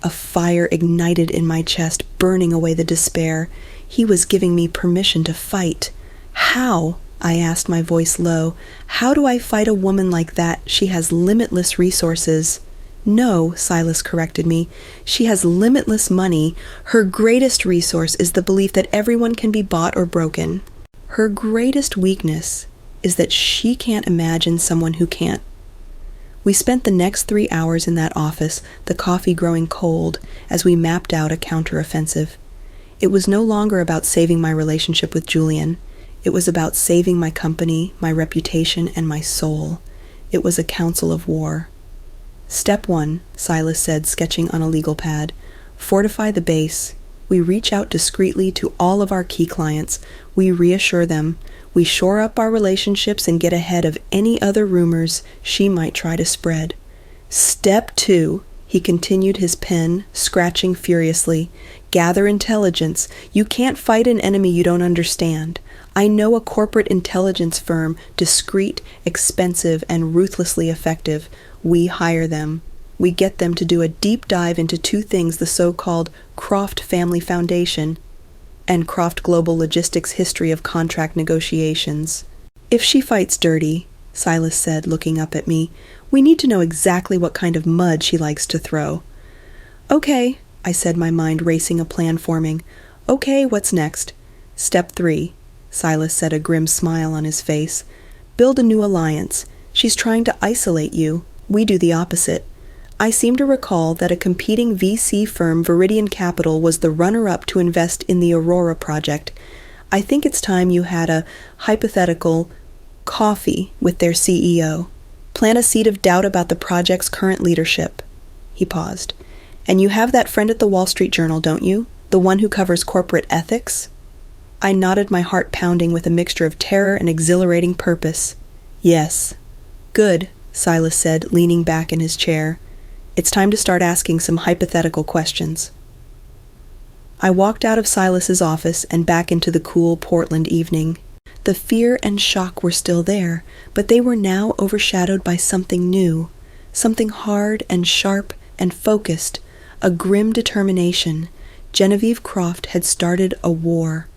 A fire ignited in my chest, burning away the despair. He was giving me permission to fight. "How?" I asked, my voice low. "How do I fight a woman like that? She has limitless resources." "No," Silas corrected me. "She has limitless money. Her greatest resource is the belief that everyone can be bought or broken. Her greatest weakness is that she can't imagine someone who can't." We spent the next 3 hours in that office, the coffee growing cold, as we mapped out a counteroffensive. It was no longer about saving my relationship with Julian. It was about saving my company, my reputation, and my soul. It was a council of war. "Step 1, Silas said, sketching on a legal pad. "Fortify the base. We reach out discreetly to all of our key clients. We reassure them. We shore up our relationships and get ahead of any other rumors she might try to spread. Step 2, he continued, his pen scratching furiously. "Gather intelligence. You can't fight an enemy you don't understand. I know a corporate intelligence firm, discreet, expensive, and ruthlessly effective. We hire them. We get them to do a deep dive into 2 things: the so-called Croft Family Foundation and Croft Global Logistics' history of contract negotiations. If she fights dirty," Silas said, looking up at me, "we need to know exactly what kind of mud she likes to throw." "Okay," I said, my mind racing, a plan forming. "Okay, what's next?" "Step 3, Silas said, a grim smile on his face. "Build a new alliance. She's trying to isolate you. We do the opposite. I seem to recall that a competing VC firm, Viridian Capital, was the runner-up to invest in the Aurora project. I think it's time you had a hypothetical coffee with their CEO. Plant a seed of doubt about the project's current leadership." He paused. "And you have that friend at the Wall Street Journal, don't you? The one who covers corporate ethics? I nodded, my heart pounding with a mixture of terror and exhilarating purpose. Yes. Good, Silas said, leaning back in his chair. It's time to start asking some hypothetical questions. I walked out of Silas's office and back into the cool Portland evening. The fear and shock were still there, but they were now overshadowed by something new, something hard and sharp and focused, a grim determination. Genevieve Croft had started a war.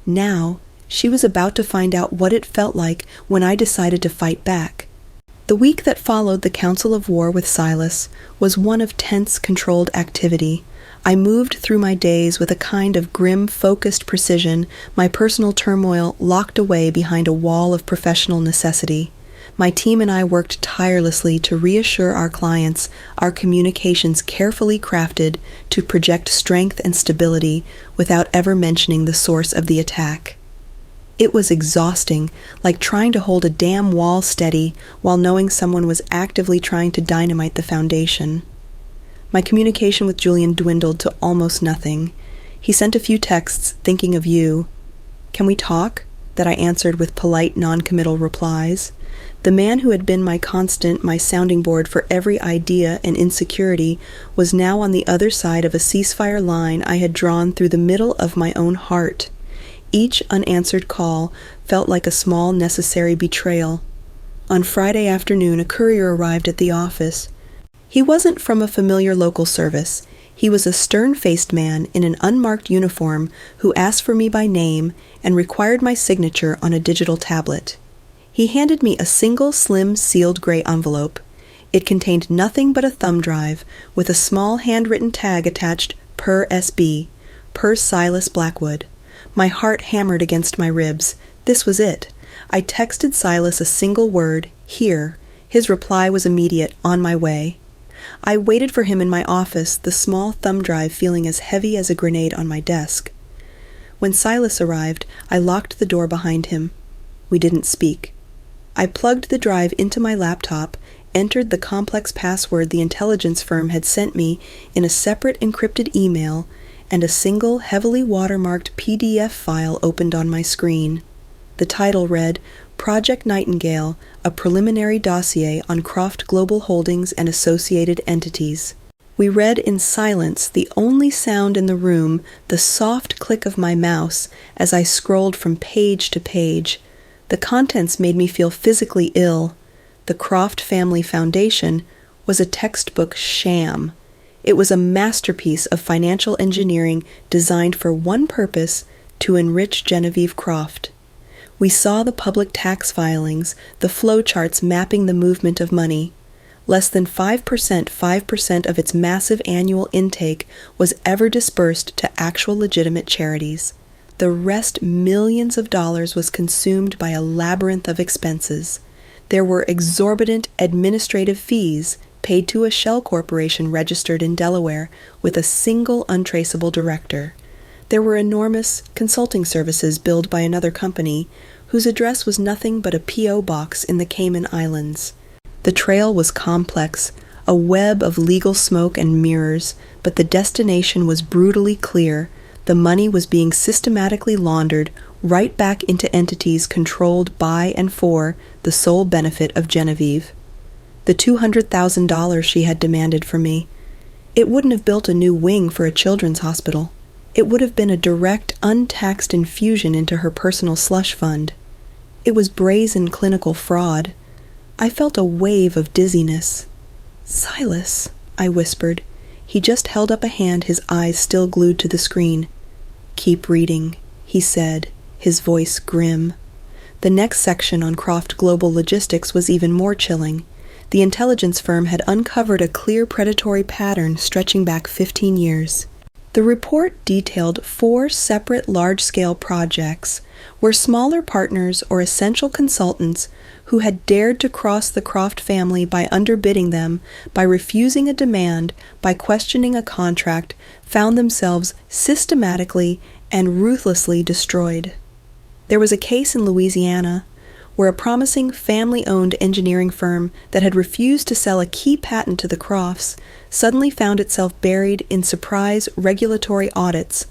Now, she was about to find out what it felt like when I decided to fight back. The week that followed the council of war with Silas was one of tense, controlled activity. I moved through my days with a kind of grim, focused precision, my personal turmoil locked away behind a wall of professional necessity. My team and I worked tirelessly to reassure our clients, our communications carefully crafted to project strength and stability without ever mentioning the source of the attack. It was exhausting, like trying to hold a damn wall steady while knowing someone was actively trying to dynamite the foundation. My communication with Julian dwindled to almost nothing. He sent a few texts thinking of you. Can we talk? That I answered with polite, non-committal replies. The man who had been my constant, my sounding board for every idea and insecurity, was now on the other side of a ceasefire line I had drawn through the middle of my own heart. Each unanswered call felt like a small, necessary betrayal. On Friday afternoon, a courier arrived at the office. He wasn't from a familiar local service. He was a stern-faced man in an unmarked uniform who asked for me by name and required my signature on a digital tablet. He handed me a single, slim, sealed gray envelope. It contained nothing but a thumb drive with a small handwritten tag attached, per SB, per Silas Blackwood. My heart hammered against my ribs. This was it. I texted Silas a single word, here. His reply was immediate, on my way. I waited for him in my office, the small thumb drive feeling as heavy as a grenade on my desk. When Silas arrived, I locked the door behind him. We didn't speak. I plugged the drive into my laptop, entered the complex password the intelligence firm had sent me in a separate encrypted email, and a single, heavily watermarked PDF file opened on my screen. The title read, Project Nightingale, a preliminary dossier on Croft Global Holdings and associated entities. We read in silence, the only sound in the room, the soft click of my mouse as I scrolled from page to page. The contents made me feel physically ill. The Croft Family Foundation was a textbook sham. It was a masterpiece of financial engineering designed for one purpose, to enrich Genevieve Croft. We saw the public tax filings, the flowcharts mapping the movement of money. Less than 5% of its massive annual intake was ever dispersed to actual legitimate charities. The rest, millions of dollars, was consumed by a labyrinth of expenses. There were exorbitant administrative fees paid to a shell corporation registered in Delaware with a single untraceable director. There were enormous consulting services billed by another company whose address was nothing but a P.O. box in the Cayman Islands. The trail was complex, a web of legal smoke and mirrors, but the destination was brutally clear. The money was being systematically laundered right back into entities controlled by and for the sole benefit of Genevieve. The $200,000 she had demanded from me. It wouldn't have built a new wing for a children's hospital. It would have been a direct, untaxed infusion into her personal slush fund. It was brazen clinical fraud. I felt a wave of dizziness. "Silas," I whispered. He just held up a hand, his eyes still glued to the screen. "Keep reading," he said, his voice grim. The next section on Croft Global Logistics was even more chilling. The intelligence firm had uncovered a clear predatory pattern stretching back 15 years. The report detailed 4 separate large-scale projects where smaller partners or essential consultants who had dared to cross the Croft family by underbidding them, by refusing a demand, by questioning a contract, found themselves systematically and ruthlessly destroyed. There was a case in Louisiana where a promising family-owned engineering firm that had refused to sell a key patent to the Crofts suddenly found itself buried in surprise regulatory audits,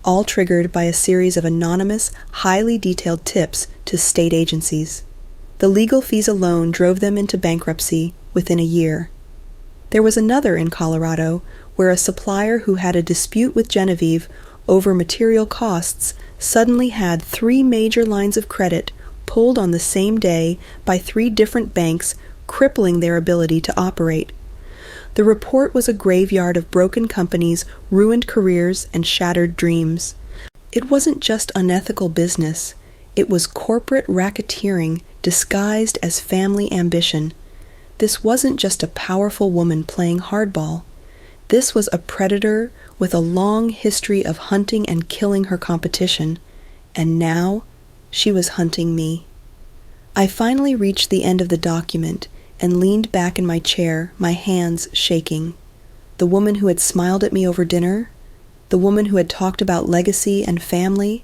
all triggered by a series of anonymous, highly detailed tips to state agencies. The legal fees alone drove them into bankruptcy within a year. There was another in Colorado where a supplier who had a dispute with Genevieve over material costs suddenly had 3 major lines of credit pulled on the same day by 3 different banks, crippling their ability to operate. The report was a graveyard of broken companies, ruined careers, and shattered dreams. It wasn't just unethical business. It was corporate racketeering disguised as family ambition. This wasn't just a powerful woman playing hardball. This was a predator with a long history of hunting and killing her competition, and now she was hunting me. I finally reached the end of the document and leaned back in my chair, my hands shaking. The woman who had smiled at me over dinner, the woman who had talked about legacy and family,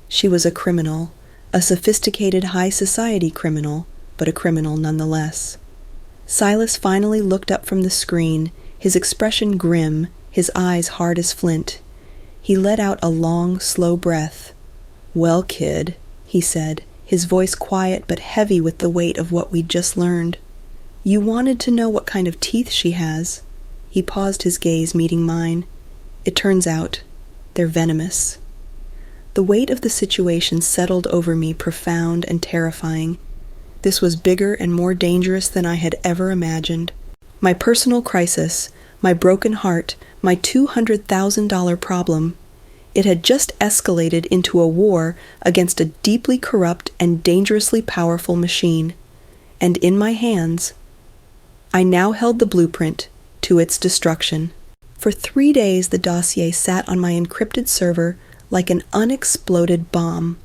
she was a criminal, a sophisticated high society criminal, but a criminal nonetheless. Silas finally looked up from the screen, his expression grim, his eyes hard as flint. He let out a long, slow breath. "Well, kid," he said, his voice quiet but heavy with the weight of what we'd just learned. "You wanted to know what kind of teeth she has." He paused, his gaze meeting mine. "It turns out they're venomous." The weight of the situation settled over me, profound and terrifying. This was bigger and more dangerous than I had ever imagined. My personal crisis, my broken heart, my $200,000 problem. It had just escalated into a war against a deeply corrupt and dangerously powerful machine. And in my hands, I now held the blueprint to its destruction. For 3 days the dossier sat on my encrypted server like an unexploded bomb.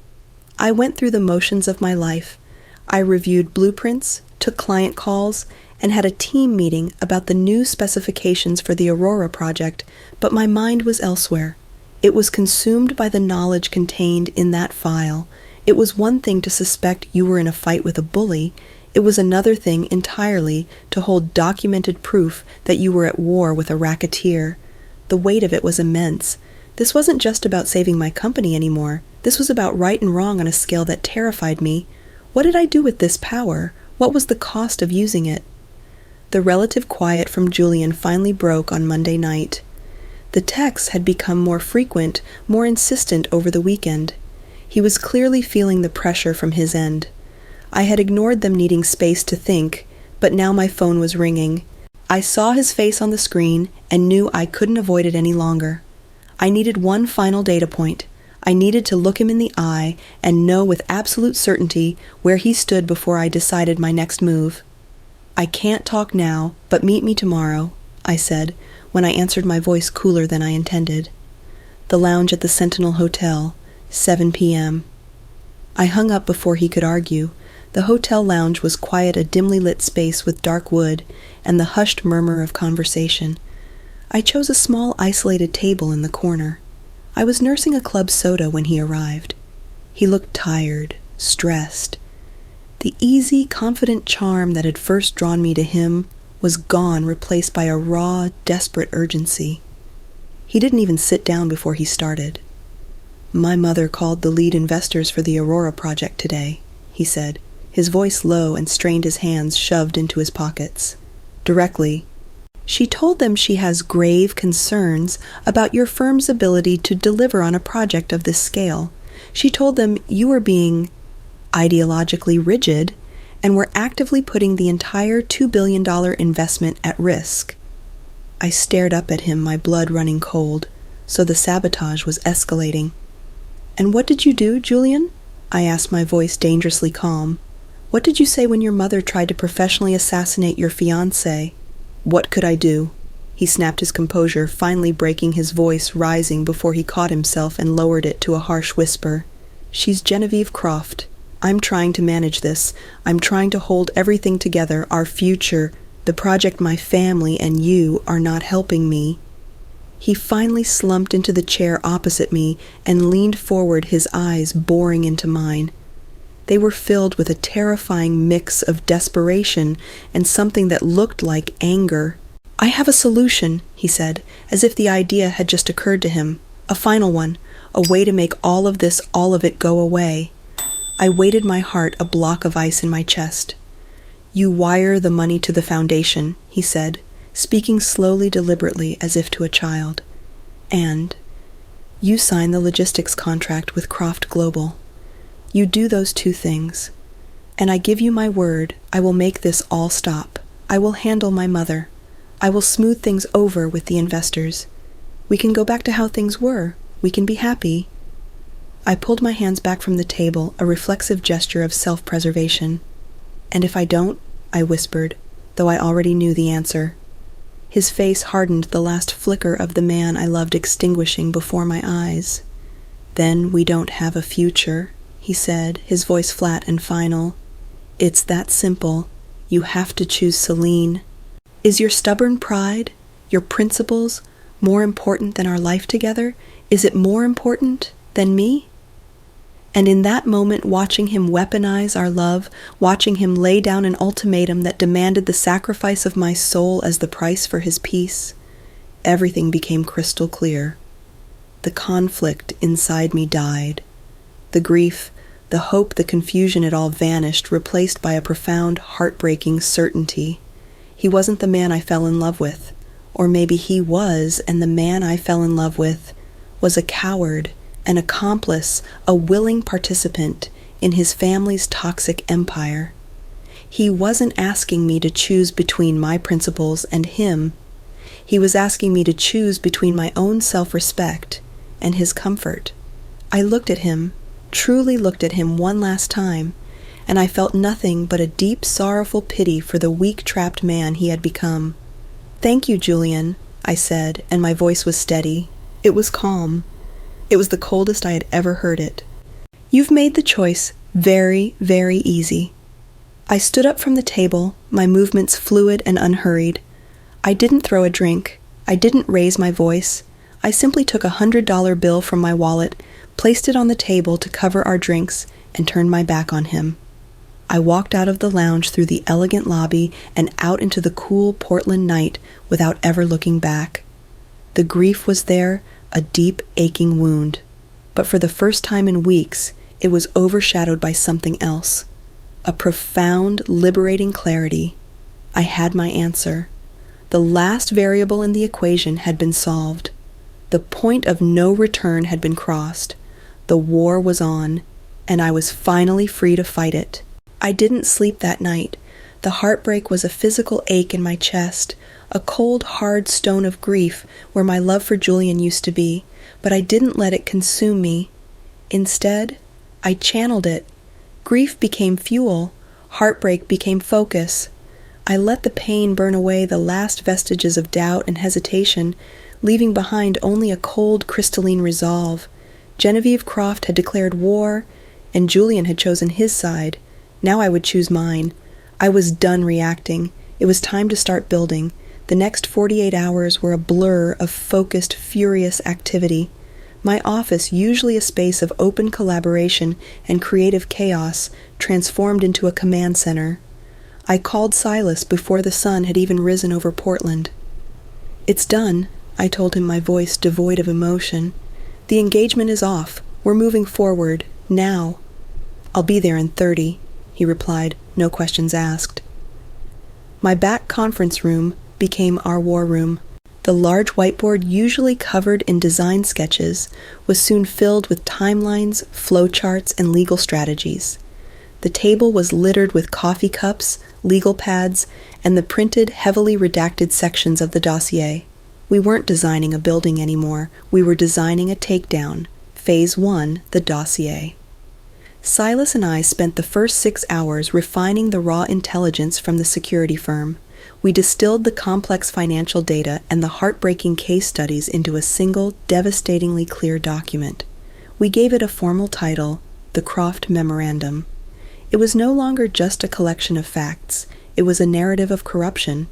I went through the motions of my life. I reviewed blueprints, took client calls, and had a team meeting about the new specifications for the Aurora project, but my mind was elsewhere. It was consumed by the knowledge contained in that file. It was one thing to suspect you were in a fight with a bully. It was another thing entirely to hold documented proof that you were at war with a racketeer. The weight of it was immense. This wasn't just about saving my company anymore. This was about right and wrong on a scale that terrified me. What did I do with this power? What was the cost of using it? The relative quiet from Julian finally broke on Monday night. The texts had become more frequent, more insistent over the weekend. He was clearly feeling the pressure from his end. I had ignored them needing space to think, but now my phone was ringing. I saw his face on the screen and knew I couldn't avoid it any longer. I needed one final data point. I needed to look him in the eye and know with absolute certainty where he stood before I decided my next move. "I can't talk now, but meet me tomorrow," I said, when I answered, my voice cooler than I intended. The lounge at the Sentinel Hotel, 7 p.m. I hung up before he could argue. The hotel lounge was quiet, a dimly lit space with dark wood and the hushed murmur of conversation. I chose a small, isolated table in the corner. I was nursing a club soda when he arrived. He looked tired, stressed. The easy, confident charm that had first drawn me to him was gone, replaced by a raw, desperate urgency. He didn't even sit down before he started. "My mother called the lead investors for the Aurora project today," he said, his voice low and strained, his hands shoved into his pockets. "Directly. She told them she has grave concerns about your firm's ability to deliver on a project of this scale. She told them you were being ideologically rigid and were actively putting the entire $2 billion investment at risk." I stared up at him, my blood running cold. So the sabotage was escalating. "And what did you do, Julian?" I asked, my voice dangerously calm. "What did you say when your mother tried to professionally assassinate your fiancé?" "What could I do?" He snapped his composure, finally breaking, his voice rising before he caught himself and lowered it to a harsh whisper. "She's Genevieve Croft. I'm trying to manage this. I'm trying to hold everything together, our future. The project, my family, and you are not helping me." He finally slumped into the chair opposite me and leaned forward, his eyes boring into mine. They were filled with a terrifying mix of desperation and something that looked like anger. "I have a solution," he said, as if the idea had just occurred to him. "A final one. a way to make all of this, all of it, go away. I weighted my heart a block of ice in my chest. "You wire the money to the foundation," he said, speaking slowly, deliberately, as if to a child. "And you sign the logistics contract with Croft Global. You do those two things. And I give you my word, I will make this all stop. I will handle my mother. I will smooth things over with the investors. We can go back to how things were. We can be happy." I pulled my hands back from the table, a reflexive gesture of self-preservation. "And if I don't?" I whispered, though I already knew the answer. His face hardened, the last flicker of the man I loved extinguishing before my eyes. "Then we don't have a future," he said, his voice flat and final. "It's that simple. You have to choose Celine. Is your stubborn pride, your principles, more important than our life together? Is it more important than me?" And in that moment, watching him weaponize our love, watching him lay down an ultimatum that demanded the sacrifice of my soul as the price for his peace, everything became crystal clear. The conflict inside me died. The grief, the hope, the confusion, it all vanished, replaced by a profound, heartbreaking certainty. He wasn't the man I fell in love with. Or maybe he was, and the man I fell in love with was a coward, an accomplice, a willing participant in his family's toxic empire. He wasn't asking me to choose between my principles and him. He was asking me to choose between my own self-respect and his comfort. I looked at him, truly looked at him one last time, and I felt nothing but a deep, sorrowful pity for the weak, trapped man he had become. "Thank you, Julian," I said, and my voice was steady. It was calm. It was the coldest I had ever heard it. "You've made the choice very, very easy." I stood up from the table, my movements fluid and unhurried. I didn't throw a drink. I didn't raise my voice. I simply took a $100 bill from my wallet, placed it on the table to cover our drinks, and turned my back on him. I walked out of the lounge through the elegant lobby and out into the cool Portland night without ever looking back. The grief was there, a deep, aching wound. But for the first time in weeks, it was overshadowed by something else. A profound, liberating clarity. I had my answer. The last variable in the equation had been solved. The point of no return had been crossed. The war was on, and I was finally free to fight it. I didn't sleep that night. The heartbreak was a physical ache in my chest, a cold, hard stone of grief where my love for Julian used to be, but I didn't let it consume me. Instead, I channeled it. Grief became fuel. Heartbreak became focus. I let the pain burn away the last vestiges of doubt and hesitation, leaving behind only a cold, crystalline resolve. Genevieve Croft had declared war, and Julian had chosen his side. Now I would choose mine. I was done reacting. It was time to start building. The next 48 hours were a blur of focused, furious activity. My office, usually a space of open collaboration and creative chaos, transformed into a command center. I called Silas before the sun had even risen over Portland. "It's done," I told him, my voice devoid of emotion. "The engagement is off. We're moving forward, now." "I'll be there in 30, he replied, no questions asked. My back conference room became our war room. The large whiteboard, usually covered in design sketches, was soon filled with timelines, flowcharts, and legal strategies. The table was littered with coffee cups, legal pads, and the printed, heavily redacted sections of the dossier. We weren't designing a building anymore. We were designing a takedown. Phase 1, the dossier. Silas and I spent the first 6 hours refining the raw intelligence from the security firm. We distilled the complex financial data and the heartbreaking case studies into a single, devastatingly clear document. We gave it a formal title, the Croft Memorandum. It was no longer just a collection of facts. It was a narrative of corruption.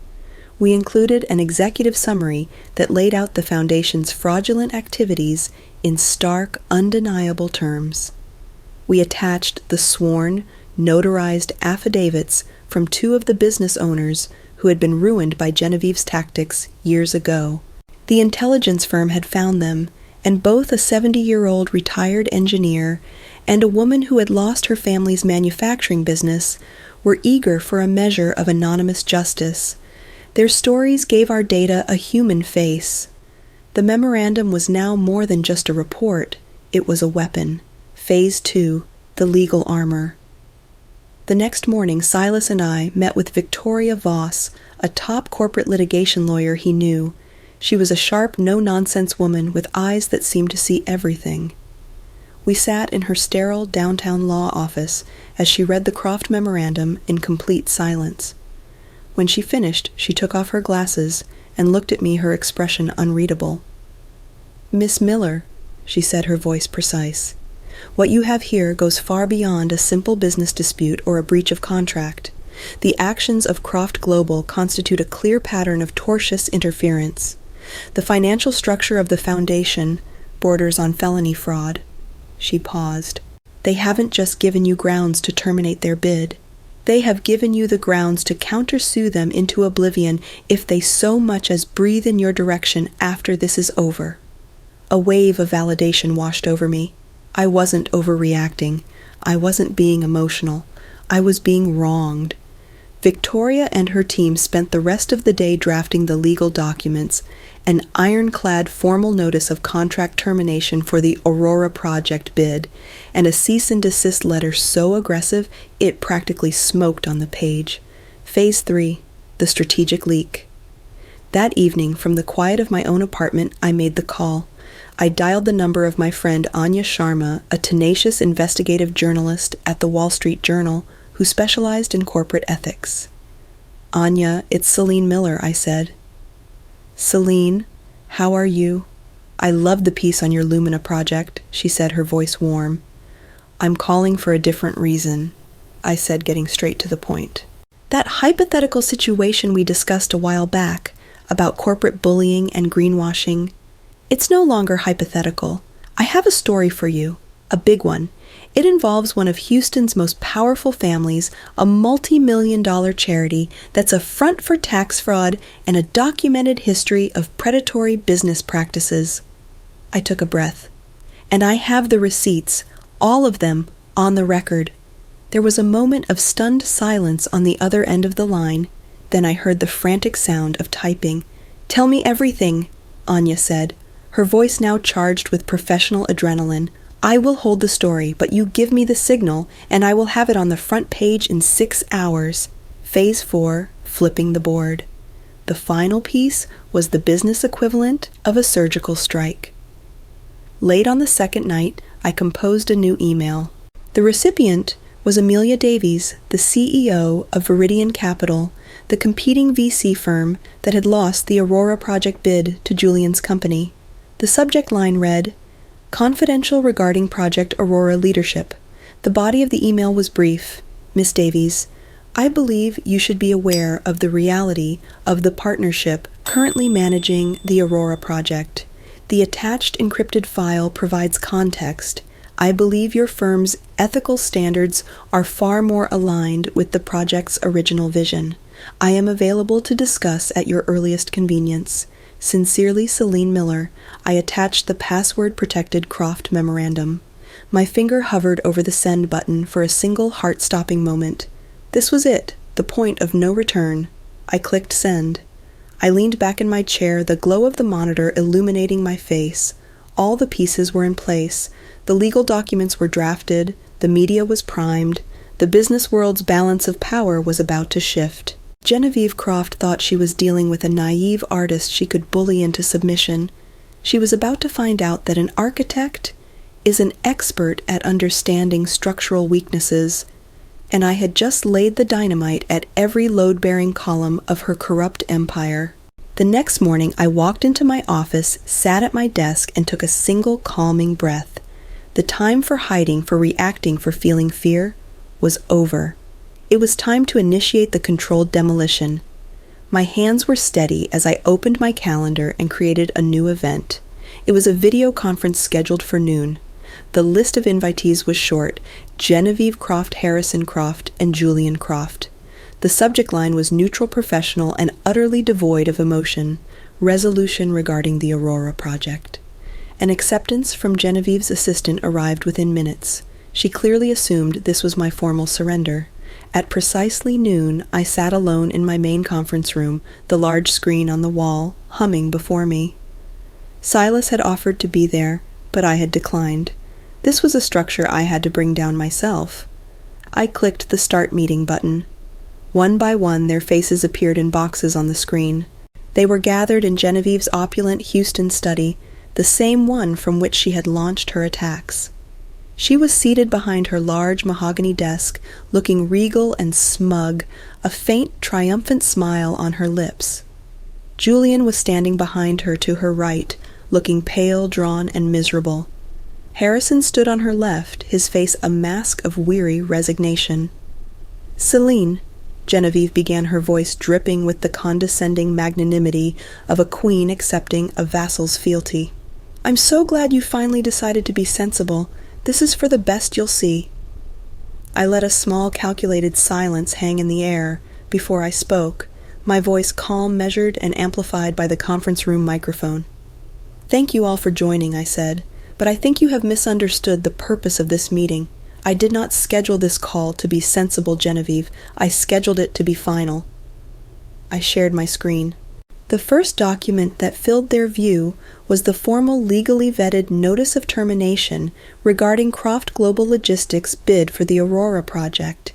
We included an executive summary that laid out the foundation's fraudulent activities in stark, undeniable terms. We attached the sworn, notarized affidavits from 2 of the business owners who had been ruined by Genevieve's tactics years ago. The intelligence firm had found them, and both a 70-year-old retired engineer and a woman who had lost her family's manufacturing business were eager for a measure of anonymous justice. Their stories gave our data a human face. The memorandum was now more than just a report. It was a weapon. Phase 2, the legal armor. The next morning, Silas and I met with Victoria Voss, a top corporate litigation lawyer he knew. She was a sharp, no-nonsense woman with eyes that seemed to see everything. We sat in her sterile downtown law office as she read the Croft memorandum in complete silence. When she finished, she took off her glasses and looked at me, her expression unreadable. "Miss Miller," she said, her voice precise, "what you have here goes far beyond a simple business dispute or a breach of contract. The actions of Croft Global constitute a clear pattern of tortious interference. The financial structure of the foundation borders on felony fraud." She paused. "They haven't just given you grounds to terminate their bid. They have given you the grounds to countersue them into oblivion if they so much as breathe in your direction after this is over." A wave of validation washed over me. I wasn't overreacting. I wasn't being emotional. I was being wronged. Victoria and her team spent the rest of the day drafting the legal documents, an ironclad formal notice of contract termination for the Aurora project bid, and a cease and desist letter so aggressive it practically smoked on the page. Phase 3, the strategic leak. That evening, from the quiet of my own apartment, I made the call. I dialed the number of my friend Anya Sharma, a tenacious investigative journalist at the Wall Street Journal who specialized in corporate ethics. "Anya, it's Celine Miller," I said. "Celine, how are you? I loved the piece on your Lumina project," she said, her voice warm. "I'm calling for a different reason," I said, getting straight to the point. "That hypothetical situation we discussed a while back about corporate bullying and greenwashing, it's no longer hypothetical. I have a story for you, a big one. It involves one of Houston's most powerful families, a multi-million-dollar charity that's a front for tax fraud and a documented history of predatory business practices." I took a breath. "And I have the receipts, all of them, on the record." There was a moment of stunned silence on the other end of the line. Then I heard the frantic sound of typing. "Tell me everything," Anya said, her voice now charged with professional adrenaline. "I will hold the story, but you give me the signal, and I will have it on the front page in 6 hours. Phase 4, flipping the board. The final piece was the business equivalent of a surgical strike. Late on the second night, I composed a new email. The recipient was Amelia Davies, the CEO of Viridian Capital, the competing VC firm that had lost the Aurora project bid to Julian's company. The subject line read, "Confidential regarding Project Aurora leadership." The body of the email was brief. "Miss Davies, I believe you should be aware of the reality of the partnership currently managing the Aurora project. The attached encrypted file provides context. I believe your firm's ethical standards are far more aligned with the project's original vision. I am available to discuss at your earliest convenience. Sincerely, Celine Miller." I attached the password-protected Croft memorandum. My finger hovered over the send button for a single heart-stopping moment. This was it, the point of no return. I clicked send. I leaned back in my chair, the glow of the monitor illuminating my face. All the pieces were in place. The legal documents were drafted. The media was primed. The business world's balance of power was about to shift. Genevieve Croft thought she was dealing with a naive artist she could bully into submission. She was about to find out that an architect is an expert at understanding structural weaknesses, and I had just laid the dynamite at every load-bearing column of her corrupt empire. The next morning, I walked into my office, sat at my desk, and took a single calming breath. The time for hiding, for reacting, for feeling fear was over. It was time to initiate the controlled demolition. My hands were steady as I opened my calendar and created a new event. It was a video conference scheduled for noon. The list of invitees was short: Genevieve Croft, Harrison Croft, and Julian Croft. The subject line was neutral, professional, and utterly devoid of emotion: resolution regarding the Aurora project. An acceptance from Genevieve's assistant arrived within minutes. She clearly assumed this was my formal surrender. At precisely noon, I sat alone in my main conference room, the large screen on the wall, humming before me. Silas had offered to be there, but I had declined. This was a structure I had to bring down myself. I clicked the Start Meeting button. One by one, their faces appeared in boxes on the screen. They were gathered in Genevieve's opulent Houston study, the same one from which she had launched her attacks. She was seated behind her large mahogany desk, looking regal and smug, a faint, triumphant smile on her lips. Julian was standing behind her to her right, looking pale, drawn, and miserable. Harrison stood on her left, his face a mask of weary resignation. "Celine," Genevieve began, her voice dripping with the condescending magnanimity of a queen accepting a vassal's fealty. "I'm so glad you finally decided to be sensible. This is for the best you'll see." I let a small calculated silence hang in the air before I spoke, my voice calm, measured, and amplified by the conference room microphone. "Thank you all for joining," I said, "but I think you have misunderstood the purpose of this meeting. I did not schedule this call to be sensible, Genevieve. I scheduled it to be final." I shared my screen. The first document that filled their view was the formal legally vetted Notice of Termination regarding Croft Global Logistics' bid for the Aurora project.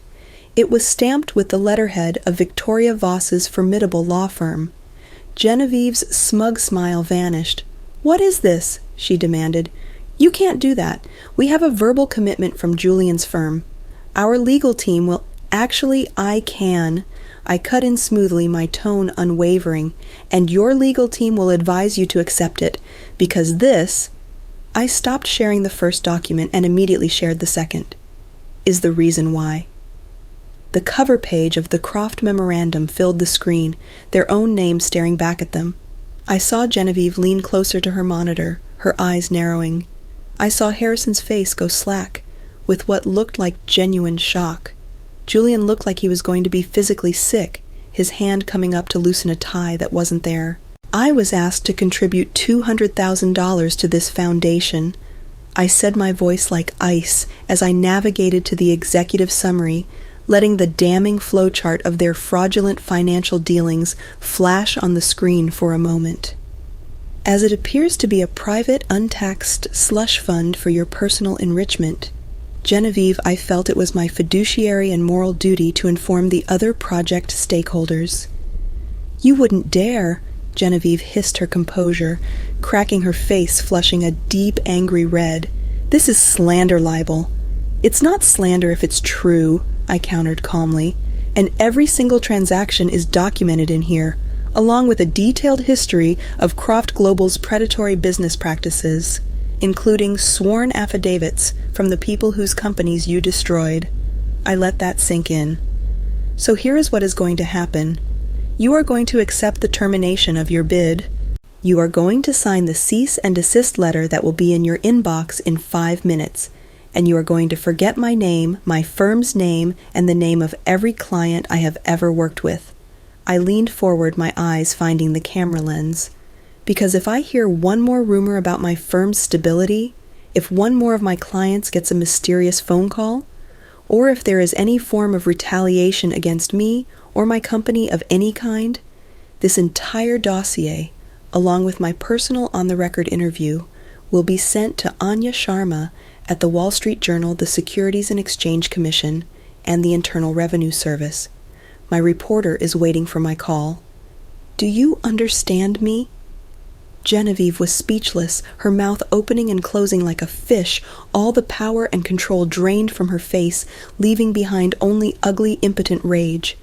It was stamped with the letterhead of Victoria Voss's formidable law firm. Genevieve's smug smile vanished. "What is this?" she demanded. "You can't do that. We have a verbal commitment from Julian's firm. Our legal team will—" "Actually, I can." I cut in smoothly, my tone unwavering. "And your legal team will advise you to accept it, because this—" I stopped sharing the first document and immediately shared the second. "Is the reason why." The cover page of the Croft memorandum filled the screen, their own names staring back at them. I saw Genevieve lean closer to her monitor, her eyes narrowing. I saw Harrison's face go slack, with what looked like genuine shock. Julian looked like he was going to be physically sick, his hand coming up to loosen a tie that wasn't there. I was asked to contribute $200,000 to this foundation. I said, my voice like ice, as I navigated to the executive summary, letting the damning flowchart of their fraudulent financial dealings flash on the screen for a moment. "As it appears to be a private, untaxed slush fund for your personal enrichment, Genevieve, I felt it was my fiduciary and moral duty to inform the other project stakeholders." "You wouldn't dare," Genevieve hissed her composure, cracking her face, flushing a deep, angry red. "This is slander libel." "It's not slander if it's true," I countered calmly, "and every single transaction is documented in here, along with a detailed history of Croft Global's predatory business practices, including sworn affidavits from the people whose companies you destroyed." I let that sink in. "So here is what is going to happen. You are going to accept the termination of your bid. You are going to sign the cease and desist letter that will be in your inbox in 5 minutes, and you are going to forget my name, my firm's name, and the name of every client I have ever worked with." I leaned forward, my eyes finding the camera lens. "Because if I hear one more rumor about my firm's stability, if one more of my clients gets a mysterious phone call, or if there is any form of retaliation against me or my company of any kind, this entire dossier, along with my personal on-the-record interview, will be sent to Anya Sharma at the Wall Street Journal, the Securities and Exchange Commission, and the Internal Revenue Service. My reporter is waiting for my call. Do you understand me?" Genevieve was speechless, her mouth opening and closing like a fish, all the power and control drained from her face, leaving behind only ugly, impotent rage.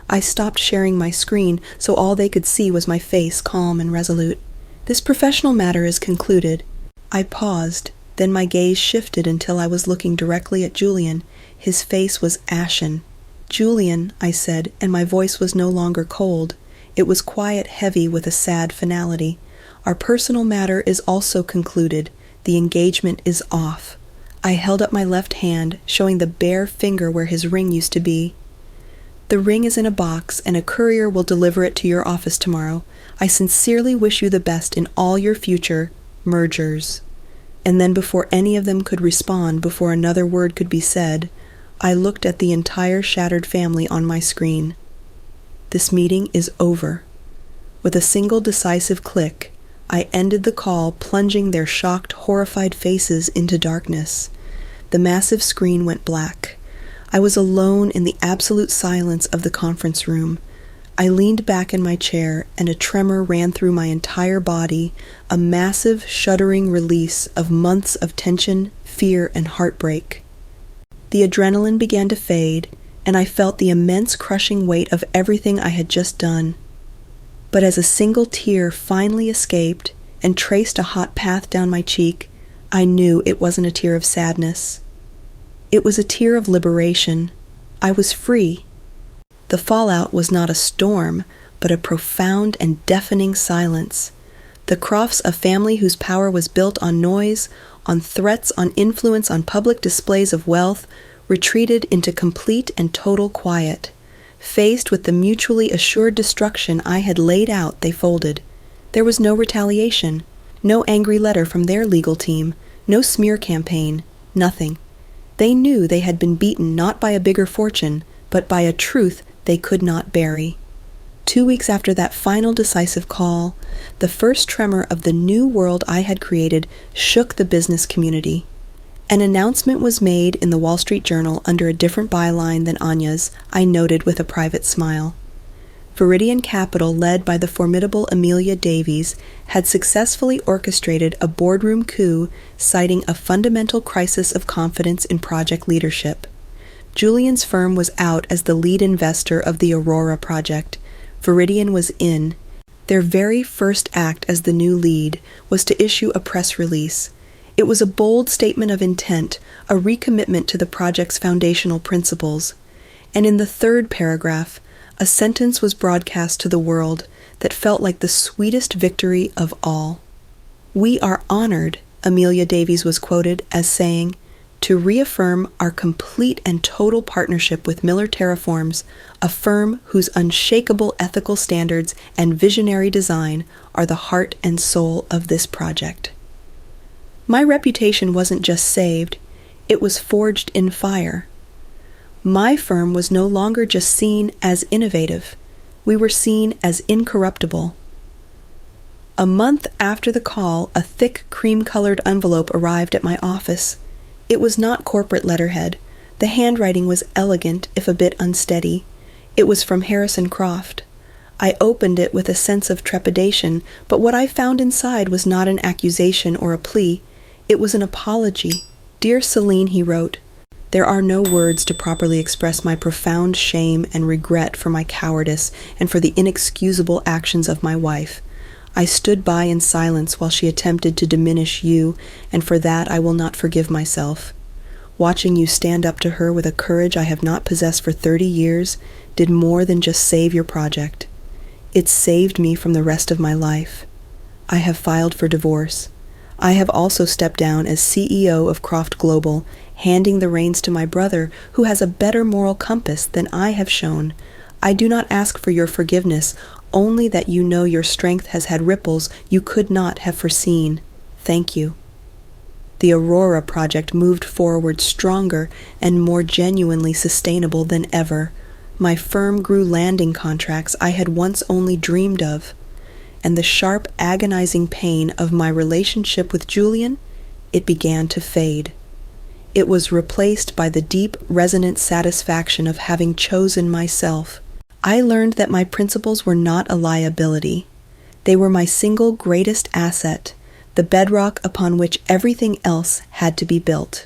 I stopped sharing my screen, so all they could see was my face, calm and resolute. "This professional matter is concluded." I paused, then my gaze shifted until I was looking directly at Julian. His face was ashen. "Julian," I said, and my voice was no longer cold. It was quiet, heavy, with a sad finality. "Our personal matter is also concluded. The engagement is off." I held up my left hand, showing the bare finger where his ring used to be. "The ring is in a box, and a courier will deliver it to your office tomorrow. I sincerely wish you the best in all your future mergers." And then before any of them could respond, before another word could be said, I looked at the entire shattered family on my screen. This meeting is over. With a single decisive click, I ended the call, plunging their shocked, horrified faces into darkness. The massive screen went black. I was alone in the absolute silence of the conference room. I leaned back in my chair, and a tremor ran through my entire body, a massive, shuddering release of months of tension, fear, and heartbreak. The adrenaline began to fade, and I felt the immense crushing weight of everything I had just done. But as a single tear finally escaped and traced a hot path down my cheek, I knew it wasn't a tear of sadness. It was a tear of liberation. I was free. The fallout was not a storm, but a profound and deafening silence. The Crofts, a family whose power was built on noise, on threats, on influence, on public displays of wealth, retreated into complete and total quiet. Faced with the mutually assured destruction I had laid out, they folded. There was no retaliation, no angry letter from their legal team, no smear campaign, nothing. They knew they had been beaten not by a bigger fortune, but by a truth they could not bury. 2 weeks after that final decisive call, the first tremor of the new world I had created shook the business community. An announcement was made in the Wall Street Journal under a different byline than Anya's, I noted with a private smile. Viridian Capital, led by the formidable Amelia Davies, had successfully orchestrated a boardroom coup, citing a fundamental crisis of confidence in project leadership. Julian's firm was out as the lead investor of the Aurora project. Viridian was in. Their very first act as the new lead was to issue a press release. It was a bold statement of intent, a recommitment to the project's foundational principles. And in the third paragraph, a sentence was broadcast to the world that felt like the sweetest victory of all. "We are honored," Amelia Davies was quoted as saying, "to reaffirm our complete and total partnership with Miller Terraforms, a firm whose unshakable ethical standards and visionary design are the heart and soul of this project." My reputation wasn't just saved, it was forged in fire. My firm was no longer just seen as innovative, we were seen as incorruptible. A month after the call, a thick cream-colored envelope arrived at my office. It was not corporate letterhead. The handwriting was elegant, if a bit unsteady. It was from Harrison Croft. I opened it with a sense of trepidation, but what I found inside was not an accusation or a plea. It was an apology. "Dear Celine," he wrote, "there are no words to properly express my profound shame and regret for my cowardice and for the inexcusable actions of my wife. I stood by in silence while she attempted to diminish you, and for that I will not forgive myself. Watching you stand up to her with a courage I have not possessed for 30 years did more than just save your project. It saved me from the rest of my life. I have filed for divorce. I have also stepped down as CEO of Croft Global, handing the reins to my brother, who has a better moral compass than I have shown. I do not ask for your forgiveness, only that you know your strength has had ripples you could not have foreseen. Thank you." The Aurora project moved forward stronger and more genuinely sustainable than ever. My firm grew landing contracts I had once only dreamed of. And the sharp, agonizing pain of my relationship with Julian, it began to fade. It was replaced by the deep, resonant satisfaction of having chosen myself. I learned that my principles were not a liability. They were my single greatest asset, the bedrock upon which everything else had to be built.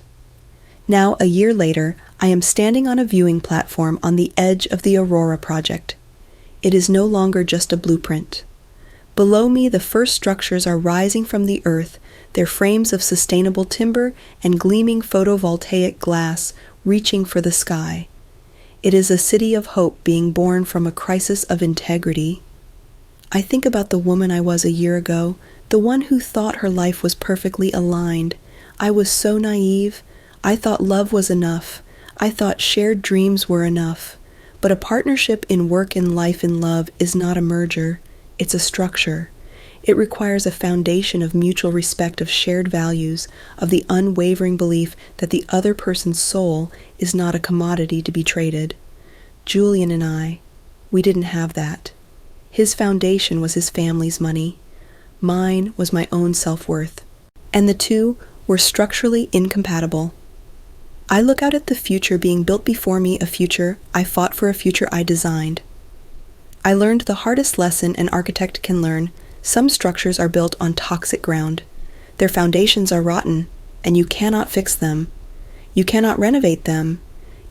Now, a year later, I am standing on a viewing platform on the edge of the Aurora project. It is no longer just a blueprint. Below me, the first structures are rising from the earth, their frames of sustainable timber and gleaming photovoltaic glass reaching for the sky. It is a city of hope being born from a crisis of integrity. I think about the woman I was a year ago, the one who thought her life was perfectly aligned. I was so naive. I thought love was enough. I thought shared dreams were enough. But a partnership in work and life in love is not a merger. It's a structure. It requires a foundation of mutual respect, of shared values, of the unwavering belief that the other person's soul is not a commodity to be traded. Julian and I, we didn't have that. His foundation was his family's money. Mine was my own self-worth. And the two were structurally incompatible. I look out at the future being built before me, a future I fought for, a future I designed. I learned the hardest lesson an architect can learn. Some structures are built on toxic ground. Their foundations are rotten, and you cannot fix them. You cannot renovate them.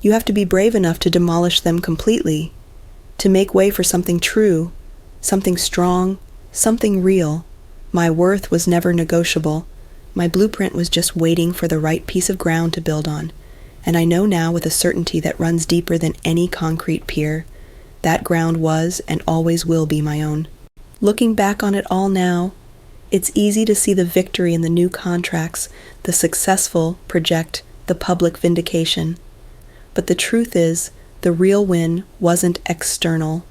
You have to be brave enough to demolish them completely, to make way for something true, something strong, something real. My worth was never negotiable. My blueprint was just waiting for the right piece of ground to build on, and I know now with a certainty that runs deeper than any concrete pier, that ground was and always will be my own. Looking back on it all now, it's easy to see the victory in the new contracts, the successful project, the public vindication. But the truth is, the real win wasn't external.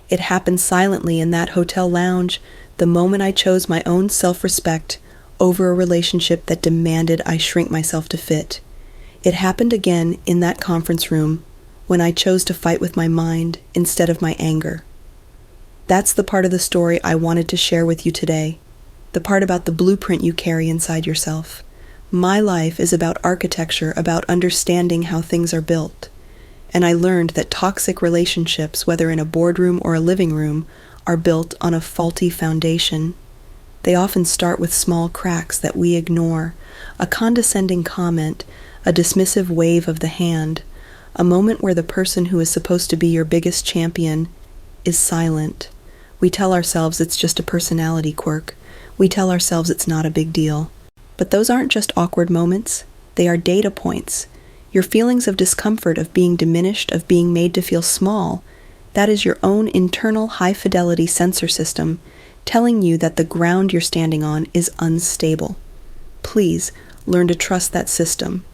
It happened silently in that hotel lounge, the moment I chose my own self-respect over a relationship that demanded I shrink myself to fit. It happened again in that conference room, when I chose to fight with my mind instead of my anger. That's the part of the story I wanted to share with you today, the part about the blueprint you carry inside yourself. My life is about architecture, about understanding how things are built. And I learned that toxic relationships, whether in a boardroom or a living room, are built on a faulty foundation. They often start with small cracks that we ignore, a condescending comment, a dismissive wave of the hand, a moment where the person who is supposed to be your biggest champion is silent. We tell ourselves it's just a personality quirk. We tell ourselves it's not a big deal. But those aren't just awkward moments. They are data points. Your feelings of discomfort, of being diminished, of being made to feel small, that is your own internal high-fidelity sensor system telling you that the ground you're standing on is unstable. Please learn to trust that system.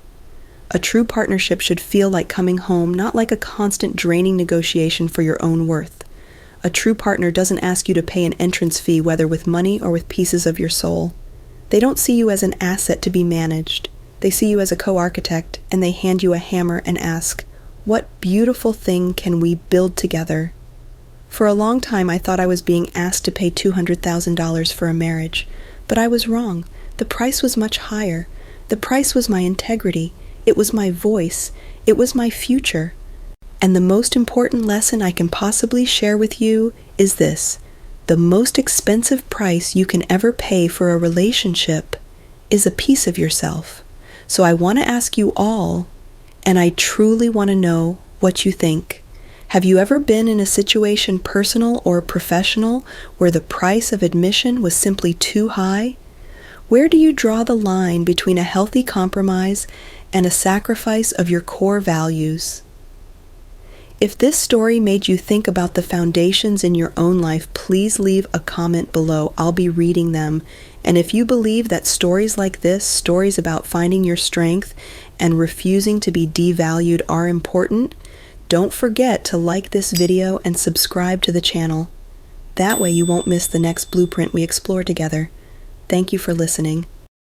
A true partnership should feel like coming home, not like a constant draining negotiation for your own worth. A true partner doesn't ask you to pay an entrance fee, whether with money or with pieces of your soul. They don't see you as an asset to be managed. They see you as a co-architect, and they hand you a hammer and ask, "What beautiful thing can we build together?" For a long time, I thought I was being asked to pay $200,000 for a marriage, but I was wrong. The price was much higher. The price was my integrity. It was my voice. It was my future. And the most important lesson I can possibly share with you is this: the most expensive price you can ever pay for a relationship is a piece of yourself. So I want to ask you all, and I truly want to know what you think. Have you ever been in a situation, personal or professional, where the price of admission was simply too high? Where do you draw the line between a healthy compromise and a sacrifice of your core values? If this story made you think about the foundations in your own life, please leave a comment below. I'll be reading them. And if you believe that stories like this, stories about finding your strength and refusing to be devalued, are important, don't forget to like this video and subscribe to the channel. That way you won't miss the next blueprint we explore together. Thank you for listening.